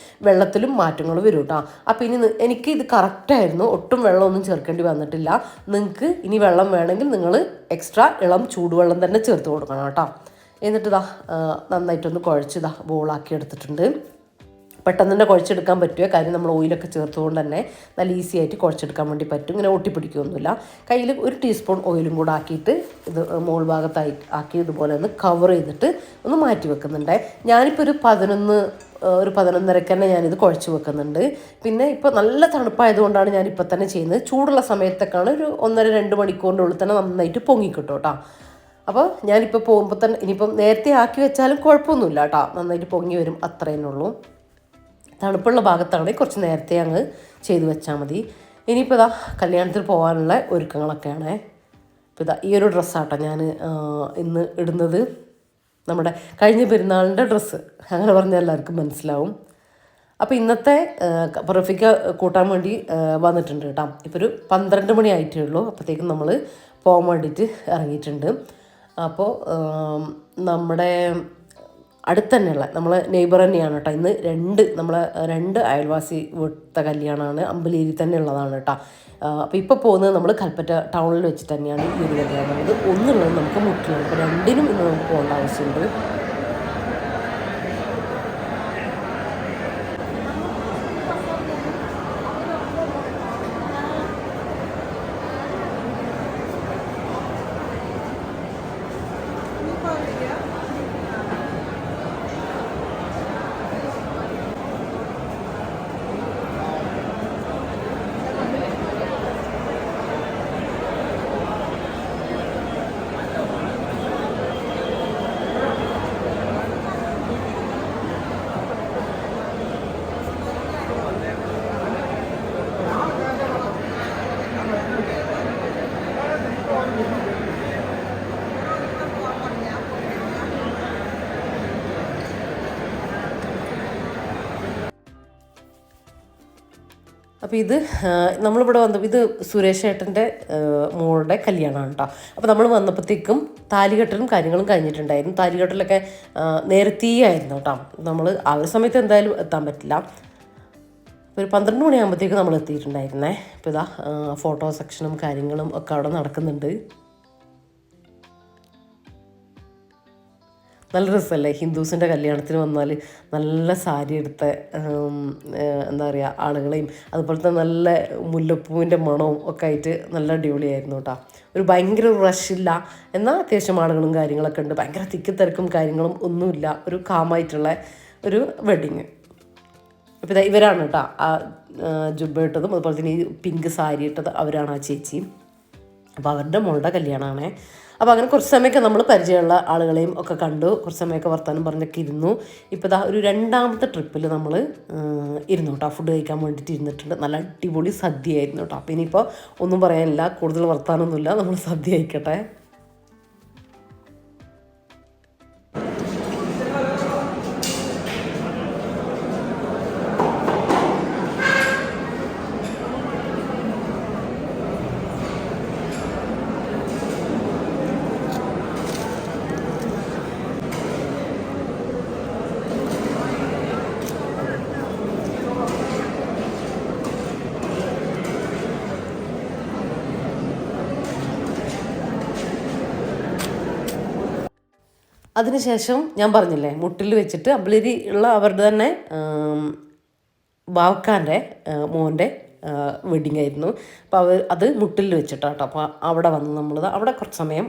വെള്ളത്തിലും മാറ്റങ്ങൾ വരും കേട്ടോ. അപ്പോൾ ഇനി എനിക്ക് ഇത് കറക്റ്റായിരുന്നു, ഒട്ടും വെള്ളമൊന്നും ചേർക്കേണ്ടി വന്നിട്ടില്ല. നിങ്ങൾക്ക് ഇനി വെള്ളം വേണമെങ്കിൽ നിങ്ങൾ എക്സ്ട്രാ ഇളം ചൂടുവെള്ളം തന്നെ ചേർത്ത് കൊടുക്കണം കേട്ടോ. എന്നിട്ട് നന്നായിട്ടൊന്ന് കുഴച്ച് ബോളാക്കി എടുത്തിട്ടുണ്ട്. പെട്ടെന്ന് തന്നെ കുഴച്ചെടുക്കാൻ പറ്റുമോ, കാര്യം നമ്മൾ ഓയിലൊക്കെ ചേർത്തുകൊണ്ട് തന്നെ നല്ല ഈസി ആയിട്ട് കുഴച്ചെടുക്കാൻ വേണ്ടി പറ്റും. ഇങ്ങനെ ഒട്ടിപ്പിടിക്കുകയൊന്നുമില്ല. കയ്യിൽ 1 ടീസ്പൂൺ ഓയിലും കൂടെ ആക്കിയിട്ട് ഇത് മോൾ ഭാഗത്തായി ആക്കി ഇതുപോലെ ഒന്ന് കവർ ചെയ്തിട്ട് ഒന്ന് മാറ്റി വെക്കുന്നുണ്ട്. ഞാനിപ്പോൾ ഒരു 11:30 തന്നെ ഞാനിത് കുഴച്ച് വെക്കുന്നുണ്ട്. പിന്നെ ഇപ്പോൾ നല്ല തണുപ്പായതുകൊണ്ടാണ് ഞാനിപ്പോൾ തന്നെ ചെയ്യുന്നത്. ചൂടുള്ള സമയത്തൊക്കെയാണ് ഒരു 1.5-2 മണിക്കൂറിൻ്റെ ഉള്ളിൽ തന്നെ നന്നായിട്ട് പൊങ്ങിക്കിട്ടും കേട്ടോ. അപ്പോൾ ഞാനിപ്പോൾ പോകുമ്പോൾ തന്നെ ഇനിയിപ്പം നേരത്തെ ആക്കി വെച്ചാലും കുഴപ്പമൊന്നുമില്ല കേട്ടോ, നന്നായിട്ട് പൊങ്ങി വരും, അത്രയേ ഉള്ളൂ. തണുപ്പുള്ള ഭാഗത്താണെങ്കിൽ കുറച്ച് നേരത്തെ അങ്ങ് ചെയ്ത് വെച്ചാൽ മതി. ഇനിയിപ്പോൾ കല്യാണത്തിന് പോകാനുള്ള ഒരുക്കങ്ങളൊക്കെയാണ്. ഇപ്പോൾ ഈ ഒരു ഡ്രസ്സാട്ടോ ഞാൻ ഇന്ന് ഇടുന്നത്, നമ്മുടെ കഴിഞ്ഞ പെരുന്നാളിൻ്റെ ഡ്രസ്സ്, അങ്ങനെ പറഞ്ഞാൽ എല്ലാവർക്കും മനസ്സിലാവും. അപ്പോൾ ഇന്നത്തെ റഫീഖ കൂട്ടാൻ വേണ്ടി വന്നിട്ടുണ്ട് കേട്ടോ. ഇപ്പോൾ ഒരു 12 മണി ആയിട്ടേ ഉള്ളൂ. അപ്പോഴത്തേക്കും നമ്മൾ പോകാൻ വേണ്ടിയിട്ട് ഇറങ്ങിയിട്ടുണ്ട്. അപ്പോൾ നമ്മുടെ അടുത്ത് തന്നെയുള്ള നമ്മളെ നെയ്ബർ തന്നെയാണ് കേട്ടോ. ഇന്ന് നമ്മളെ 2 അയൽവാസി വീട്ടത്തെ കല്യാണമാണ്, അമ്പലേരി തന്നെ ഉള്ളതാണ് കേട്ടോ. അപ്പോൾ ഇപ്പോൾ പോകുന്നത് നമ്മൾ കൽപ്പറ്റ ടൗണിൽ വെച്ചിട്ട് തന്നെയാണ് ഈ ഒരു കല്യാണം. ഇത് ഒന്നുള്ളത് നമുക്ക് മുട്ടിലാണ്. അപ്പോൾ 2നും ഇന്ന് നമുക്ക് പോകേണ്ട ആവശ്യമുണ്ട്. അപ്പോൾ ഇത് നമ്മളിവിടെ ഇത് സുരേഷ് ഏട്ടൻ്റെ മോളുടെ കല്യാണമാണ് കേട്ടോ. അപ്പോൾ നമ്മൾ വന്നപ്പോഴത്തേക്കും താലികെട്ടലും കാര്യങ്ങളും കഴിഞ്ഞിട്ടുണ്ടായിരുന്നു. താലികെട്ടലൊക്കെ നേരത്തെയായിരുന്നു കേട്ടോ. നമ്മൾ ആ ഒരു സമയത്ത് എന്തായാലും എത്താൻ പറ്റില്ല. ഒരു 12 മണിയാകുമ്പോഴത്തേക്കും നമ്മൾ എത്തിയിട്ടുണ്ടായിരുന്നേ. അപ്പോൾ ഫോട്ടോ സെക്ഷനും കാര്യങ്ങളും ഒക്കെ അവിടെ നടക്കുന്നുണ്ട്. നല്ല രസമല്ലേ ഹിന്ദുസിൻ്റെ കല്യാണത്തിന് വന്നാൽ നല്ല സാരി എടുത്ത എന്താ പറയുക ആളുകളെയും അതുപോലത്തെ നല്ല മുല്ലപ്പൂവിൻ്റെ മണവും ഒക്കെ ആയിട്ട് നല്ല അടിപൊളിയായിരുന്നു കേട്ടോ. ഒരു ഭയങ്കര റഷില്ല, എന്നാൽ അത്യാവശ്യം ആളുകളും കാര്യങ്ങളൊക്കെ ഉണ്ട്. ഭയങ്കര തിരക്കും കാര്യങ്ങളും ഒന്നുമില്ല, ഒരു കാമായിട്ടുള്ള ഒരു വെഡിങ്. അപ്പോൾ ഇവരാണ് കേട്ടോ ആ ജുബ്ബ ഇട്ടതും അതുപോലെ തന്നെ ഈ പിങ്ക് സാരി ഇട്ടത് അവരാണ് ആ ചേച്ചി. അപ്പോൾ അവരുടെ മോളുടെ കല്യാണമാണേ. അപ്പോൾ അങ്ങനെ കുറച്ച് സമയമൊക്കെ നമ്മൾ പരിചയമുള്ള ആളുകളെയും ഒക്കെ കണ്ടു, കുറച്ച് സമയമൊക്കെ വർത്താനം പറഞ്ഞൊക്കെ ഇരുന്നു. ഇപ്പോൾ ഒരു 2ാമത്തെ ട്രിപ്പിൽ നമ്മൾ ഇരുന്നു കേട്ടോ, ഫുഡ് കഴിക്കാൻ വേണ്ടിയിട്ട് ഇരുന്നിട്ടുണ്ട്. നല്ല അടിപൊളി സദ്യയായിരുന്നു കേട്ടോ. അപ്പോൾ ഇനിയിപ്പോൾ ഒന്നും പറയാനില്ല, കൂടുതൽ വർത്താനമൊന്നുമില്ല, നമ്മൾ സദ്യ കഴിക്കട്ടെ. അതിനുശേഷം ഞാൻ പറഞ്ഞില്ലേ മുട്ടിൽ വെച്ചിട്ട് അബ്ലരി ഉള്ള അവരുടെ തന്നെ ബാവക്കാൻ്റെ മോൻ്റെ വെഡിങ് ആയിരുന്നു. അപ്പോൾ അത് മുട്ടിൽ വെച്ചിട്ടാട്ടോ. അപ്പോൾ അവിടെ വന്ന് നമ്മൾ അവിടെ കുറച്ച് സമയം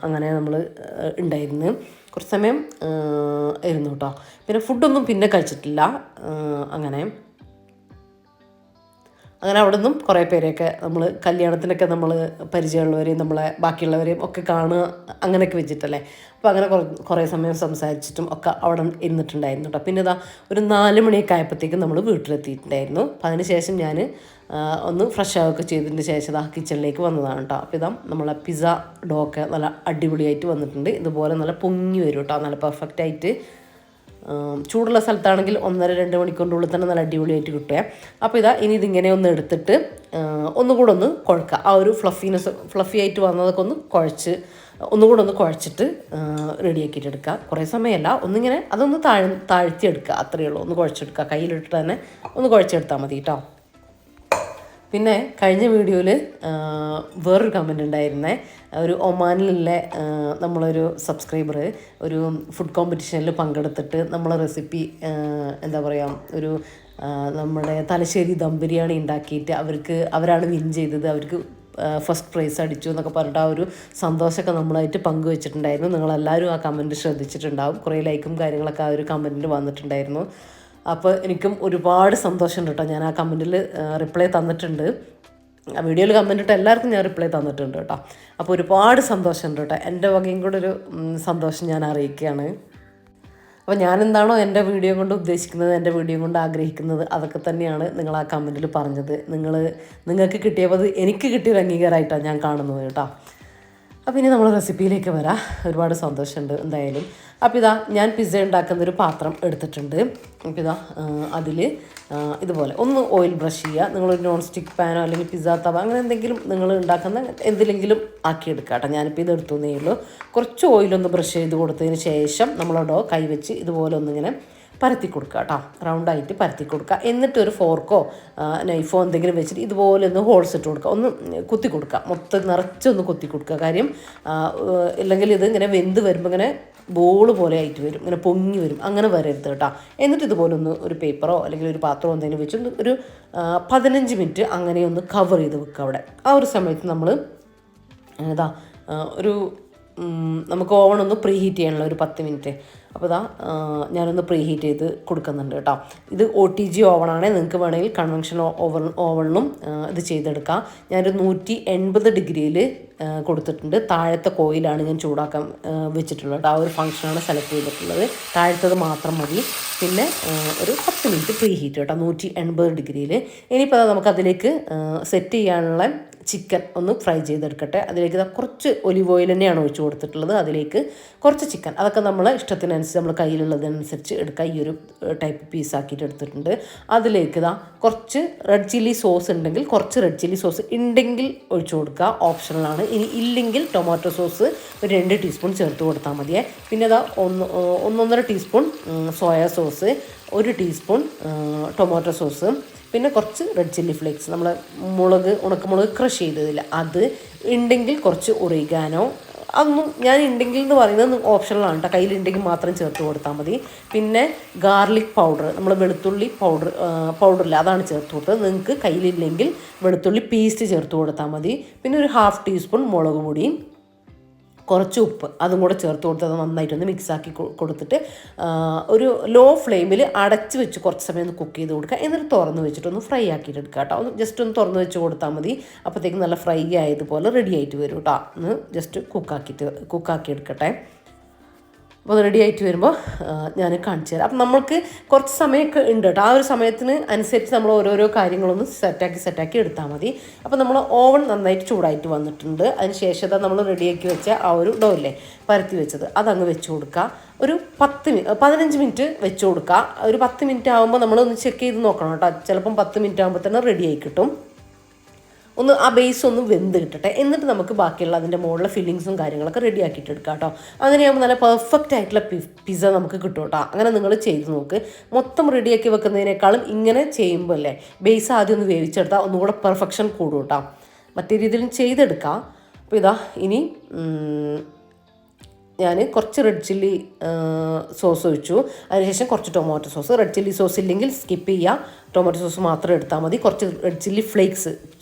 അങ്ങനെ നമ്മൾ ഉണ്ടായിരുന്നു, കുറച്ച് സമയം ഇരുന്നു കേട്ടോ. പിന്നെ ഫുഡൊന്നും പിന്നെ കഴിച്ചിട്ടില്ല. അങ്ങനെ അവിടെ നിന്നും കുറേ പേരെയൊക്കെ നമ്മൾ കല്യാണത്തിനൊക്കെ നമ്മൾ പരിചയമുള്ളവരെയും നമ്മളെ ബാക്കിയുള്ളവരെയും ഒക്കെ കാണുക അങ്ങനെയൊക്കെ വെച്ചിട്ടല്ലേ. അപ്പോൾ അങ്ങനെ കുറേ സമയം സംസാരിച്ചിട്ടും ഒക്കെ അവിടെ ഇരുന്നിട്ടുണ്ടായിരുന്നു കേട്ടോ. പിന്നെ ഒരു 4 മണിയൊക്കെ ആയപ്പോഴത്തേക്കും നമ്മൾ വീട്ടിലെത്തിയിട്ടുണ്ടായിരുന്നു. അപ്പോൾ അതിന് ശേഷം ഞാൻ ഒന്ന് ഫ്രഷ് ആവുകയൊക്കെ ചെയ്തതിന് ശേഷം കിച്ചണിലേക്ക് വന്നതാണ് കേട്ടോ. അപ്പോൾ നമ്മളെ പിസ്സ ഡോ ഒക്കെ നല്ല അടിപൊളിയായിട്ട് വന്നിട്ടുണ്ട്. ഇതുപോലെ നല്ല പൊങ്ങി വരും കേട്ടോ, നല്ല പെർഫെക്റ്റ് ആയിട്ട്. ചൂടുള്ള സ്ഥലത്താണെങ്കിൽ 1.5-2 മണിക്കൂറിനുള്ളിൽ തന്നെ നല്ല അടിപൊളിയായിട്ട് കിട്ടുക. അപ്പോൾ ഇനി ഇതിങ്ങനെ ഒന്ന് എടുത്തിട്ട് ഒന്നുകൂടെ ഒന്ന് കുഴക്കുക. ആ ഒരു ഫ്ലഫി ആയിട്ട് വന്നതൊക്കെ ഒന്ന് ഒന്നുകൂടെ ഒന്ന് കുഴച്ചിട്ട് റെഡിയാക്കിയിട്ട് എടുക്കുക. കുറേ സമയമല്ല, ഒന്നിങ്ങനെ അതൊന്ന് താഴ്ത്തിയെടുക്കുക, അത്രയേ ഉള്ളൂ. ഒന്ന് കുഴച്ചെടുക്കുക, കയ്യിലിട്ടിട്ട് തന്നെ ഒന്ന് കുഴച്ചെടുത്താൽ മതി കേട്ടോ. പിന്നെ കഴിഞ്ഞ വീഡിയോയിൽ വേറൊരു കമൻറ്റ് ഉണ്ടായിരുന്നേ. ഒരു ഒമാനിലുള്ള നമ്മളൊരു സബ്സ്ക്രൈബർ ഒരു ഫുഡ് കോമ്പറ്റീഷനിൽ പങ്കെടുത്തിട്ട് നമ്മളെ റെസിപ്പി എന്താ പറയുക, ഒരു നമ്മുടെ തലശ്ശേരി ദം ബിരിയാണി ഉണ്ടാക്കിയിട്ട് അവരാണ് വിൻ ചെയ്തത്, അവർക്ക് ഫസ്റ്റ് പ്രൈസ് അടിച്ചു എന്നൊക്കെ പറഞ്ഞിട്ട് ആ ഒരു സന്തോഷമൊക്കെ നമ്മളായിട്ട് പങ്കുവെച്ചിട്ടുണ്ടായിരുന്നു. നിങ്ങളെല്ലാവരും ആ കമൻറ്റ് ശ്രദ്ധിച്ചിട്ടുണ്ടാവും. കുറേ ലൈക്കും കാര്യങ്ങളൊക്കെ ആ ഒരു കമൻറ്റിൽ വന്നിട്ടുണ്ടായിരുന്നു. അപ്പോൾ എനിക്കും ഒരുപാട് സന്തോഷമുണ്ട് കേട്ടോ. ഞാൻ ആ കമൻറ്റിൽ റിപ്ലൈ തന്നിട്ടുണ്ട്, ആ വീഡിയോയിൽ കമൻറ്റ് ഇട്ട് എല്ലാവർക്കും ഞാൻ റിപ്ലൈ തന്നിട്ടുണ്ട് കേട്ടോ. അപ്പോൾ ഒരുപാട് സന്തോഷമുണ്ട് കേട്ടോ. എൻ്റെ വകയും കൂടെ ഒരു സന്തോഷം ഞാൻ അറിയിക്കുകയാണ്. അപ്പോൾ ഞാനെന്താണോ എൻ്റെ വീഡിയോ കൊണ്ട് ഉദ്ദേശിക്കുന്നത്, എൻ്റെ വീഡിയോ കൊണ്ട് ആഗ്രഹിക്കുന്നത്, അതൊക്കെ തന്നെയാണ് നിങ്ങൾ ആ കമൻറ്റിൽ പറഞ്ഞത്. നിങ്ങൾക്ക് കിട്ടിയപ്പോൾ എനിക്ക് കിട്ടിയൊരു അംഗീകാരമായിട്ടാണ് ഞാൻ കാണുന്നത് കേട്ടോ. അപ്പോൾ ഇനി നമ്മൾ റെസിപ്പിയിലേക്ക് വരാം. ഒരുപാട് സന്തോഷമുണ്ട് എന്തായാലും. അപ്പോൾ ഞാൻ പിസ്സ ഉണ്ടാക്കുന്നൊരു പാത്രം എടുത്തിട്ടുണ്ട്. അപ്പോൾ അതിൽ ഇതുപോലെ ഒന്ന് ഓയിൽ ബ്രഷ് ചെയ്യുക. നിങ്ങളൊരു നോൺ സ്റ്റിക്ക് പാനോ അല്ലെങ്കിൽ പിസ്സ തവ അങ്ങനെ എന്തെങ്കിലും നിങ്ങൾ ഉണ്ടാക്കുന്ന എന്തിലെങ്കിലും ആക്കിയെടുക്കുക കേട്ടോ. ഞാനിപ്പോൾ ഇത് എടുത്തുന്നേ ഉള്ളൂ. കുറച്ച് ഓയിലൊന്ന് ബ്രഷ് ചെയ്ത് കൊടുത്തതിന് ശേഷം നമ്മളോടോ കൈവച്ച് ഇതുപോലെ ഒന്നിങ്ങനെ പരത്തി കൊടുക്കുക കേട്ടോ, റൗണ്ടായിട്ട് പരത്തി കൊടുക്കുക. എന്നിട്ട് ഒരു ഫോർക്കോ നൈഫോ എന്തെങ്കിലും വെച്ചിട്ട് ഇതുപോലെ ഒന്ന് ഹോൾസ് ഇട്ട് കൊടുക്കുക, ഒന്ന് കുത്തി കൊടുക്കുക, മൊത്തം നിറച്ചൊന്ന് കുത്തി കൊടുക്കുക. കാര്യം ഇല്ലെങ്കിൽ ഇത് ഇങ്ങനെ വെന്ത് വരുമ്പോൾ ഇങ്ങനെ ബോള് പോലെ ആയിട്ട് വരും, ഇങ്ങനെ പൊങ്ങി വരും, അങ്ങനെ വരരുത് കേട്ടോ. എന്നിട്ട് ഇതുപോലെ ഒന്ന് ഒരു പേപ്പറോ അല്ലെങ്കിൽ ഒരു പാത്രമോ എന്തെങ്കിലും വെച്ച് ഒരു 15 മിനിറ്റ് അങ്ങനെ ഒന്ന് കവർ ചെയ്ത് വെക്കുക അവിടെ. ആ ഒരു സമയത്ത് നമ്മൾ നമുക്ക് ഓവൺ ഒന്ന് പ്രീ ഹീറ്റ് ചെയ്യാനുള്ള ഒരു 10 മിനിറ്റ്. അപ്പോൾ ഞാനൊന്ന് പ്രീ ഹീറ്റ് ചെയ്ത് കൊടുക്കുന്നുണ്ട് കേട്ടോ. ഇത് OTG ഓവണാണ്, നിങ്ങൾക്ക് വേണമെങ്കിൽ കൺവെൻഷൻ ഓവണിലും ഇത് ചെയ്തെടുക്കാം. ഞാനൊരു 180 ഡിഗ്രിയിൽ കൊടുത്തിട്ടുണ്ട്. താഴത്തെ കോയിലാണ് ഞാൻ ചൂടാക്കാൻ വെച്ചിട്ടുള്ളത്. ആ ഒരു ഫംഗ്ഷനാണ് സെലക്ട് ചെയ്തിട്ടുള്ളത്. താഴത്തത് മാത്രം മതി. പിന്നെ ഒരു 10 മിനിറ്റ് പ്രീ ഹീറ്റ് കേട്ടോ, 180 ഡിഗ്രിയിൽ. ഇനിയിപ്പോൾ നമുക്കതിലേക്ക് സെറ്റ് ചെയ്യാനുള്ള ചിക്കൻ ഒന്ന് ഫ്രൈ ചെയ്തെടുക്കട്ടെ. അതിലേക്ക് കുറച്ച് ഒലിവ് ഓയിൽ തന്നെയാണ് ഒഴിച്ച് കൊടുത്തിട്ടുള്ളത്. അതിലേക്ക് കുറച്ച് ചിക്കൻ, അതൊക്കെ നമ്മളെ ഇഷ്ടത്തിനനുസരിച്ച് നമ്മൾ കയ്യിലുള്ളതനുസരിച്ച് എടുക്കുക. ഈ ഒരു ടൈപ്പ് പീസാക്കിയിട്ട് എടുത്തിട്ടുണ്ട്. അതിലേക്ക് കുറച്ച് റെഡ് ചില്ലി സോസ് ഉണ്ടെങ്കിൽ കുറച്ച് റെഡ് ചില്ലി സോസ് ഉണ്ടെങ്കിൽ ഒഴിച്ചു കൊടുക്കുക, ഓപ്ഷണലാണ്. ഇനി ഇല്ലെങ്കിൽ ടൊമാറ്റോ സോസ് ഒരു 2 ടീസ്പൂൺ ചേർത്ത് കൊടുത്താൽ മതിയേ. പിന്നെ 1.5 teaspoon soya sauce, 1 teaspoon tomato sauce, പിന്നെ കുറച്ച് റെഡ് ചില്ലി ഫ്ലേക്സ്, നമ്മൾ ഉണക്കമുളക് ക്രഷ് ചെയ്തതില്ല, അത് ഉണ്ടെങ്കിൽ കുറച്ച് ഒറിഗാനോ, അതൊന്നും ഞാൻ ഉണ്ടെങ്കിൽ എന്ന് പറയുന്നത് ഓപ്ഷണലാണ് കേട്ടോ, കയ്യിലുണ്ടെങ്കിൽ മാത്രം ചേർത്ത് കൊടുത്താൽ മതി. പിന്നെ ഗാർലിക് പൗഡർ, നമ്മൾ വെളുത്തുള്ളി പൗഡറില്ല, അതാണ് ചേർത്ത് കൊടുത്തത്. നിങ്ങൾക്ക് കയ്യിലില്ലെങ്കിൽ വെളുത്തുള്ളി പേസ്റ്റ് ചേർത്ത് കൊടുത്താൽ മതി. പിന്നെ ഒരു 1/2 ടീസ്പൂൺ മുളക് പൊടിയും കുറച്ച് ഉപ്പ് അതും കൂടെ ചേർത്ത് കൊടുത്ത് അത് നന്നായിട്ടൊന്ന് മിക്സാക്കി കൊടുത്തിട്ട് ഒരു ലോ ഫ്ലെയിമിൽ അടച്ച് വെച്ച് കുറച്ച് സമയം ഒന്ന് കുക്ക് ചെയ്ത് കൊടുക്കുക. എന്നിട്ട് തുറന്ന് വെച്ചിട്ടൊന്ന് ഫ്രൈ ആക്കിയിട്ട് എടുക്കുക കേട്ടോ. ഒന്ന് ജസ്റ്റ് ഒന്ന് തുറന്ന് വെച്ച് കൊടുത്താൽ മതി. അപ്പോഴത്തേക്കും നല്ല ഫ്രൈ ആയതുപോലെ റെഡി ആയിട്ട് വരും കേട്ടോ. ഒന്ന് ജസ്റ്റ് കുക്കാക്കി എടുക്കട്ടെ. അപ്പോൾ അത് റെഡി ആയിട്ട് വരുമ്പോൾ ഞാൻ കാണിച്ചു തരാം. അപ്പം നമ്മൾക്ക് കുറച്ച് സമയമൊക്കെ ഉണ്ട് കേട്ടോ. ആ ഒരു സമയത്തിന് അനുസരിച്ച് നമ്മൾ ഓരോരോ കാര്യങ്ങളൊന്ന് സെറ്റാക്കി എടുത്താൽ മതി. അപ്പോൾ നമ്മൾ ഓവൺ നന്നായിട്ട് ചൂടായിട്ട് വന്നിട്ടുണ്ട്. അതിന് ശേഷം നമ്മൾ റെഡിയാക്കി വെച്ച ആ ഒരു ഡോ ഇല്ലേ പരത്തി വെച്ചത്, അതങ്ങ് വെച്ച് കൊടുക്കുക. ഒരു 15 മിനിറ്റ് വെച്ച് കൊടുക്കുക. ഒരു 10 മിനിറ്റ് ആകുമ്പോൾ നമ്മളൊന്ന് ചെക്ക് ചെയ്ത് നോക്കണം കേട്ടോ. ചിലപ്പം 10 മിനിറ്റ് ആകുമ്പോൾ തന്നെ റെഡിയായി കിട്ടും. ഒന്ന് ആ ബേസ് ഒന്ന് വെന്ത് കിട്ടട്ടെ. എന്നിട്ട് നമുക്ക് ബാക്കിയുള്ള അതിൻ്റെ മുകളിലെ ഫില്ലിങ്സും കാര്യങ്ങളൊക്കെ റെഡി ആക്കിയിട്ട് എടുക്കാം കേട്ടോ. അങ്ങനെയാകുമ്പോൾ നല്ല പെർഫെക്റ്റ് ആയിട്ടുള്ള പിസ്സ നമുക്ക് കിട്ടും കേട്ടോ. അങ്ങനെ നിങ്ങൾ ചെയ്ത് നോക്ക്. മൊത്തം റെഡിയാക്കി വെക്കുന്നതിനേക്കാളും ഇങ്ങനെ ചെയ്യുമ്പോൾ അല്ലേ ബേസ് ആദ്യം ഒന്ന് വേവിച്ചെടുത്താൽ ഒന്നുകൂടെ പെർഫെക്ഷൻ കൂടും കേട്ടോ. മറ്റേ രീതിയിലും ചെയ്തെടുക്കാം. അപ്പോൾ ഇനി ഞാൻ കുറച്ച് റെഡ് ചില്ലി സോസ് ഒഴിച്ചു. അതിനുശേഷം കുറച്ച് tomato sauce. Red chilli sauce ഇല്ലെങ്കിൽ സ്കിപ്പ് ചെയ്യുക, ടൊമാറ്റോ സോസ് മാത്രം എടുത്താൽ മതി. കുറച്ച് റെഡ് ചില്ലി ഫ്ലേക്സ്,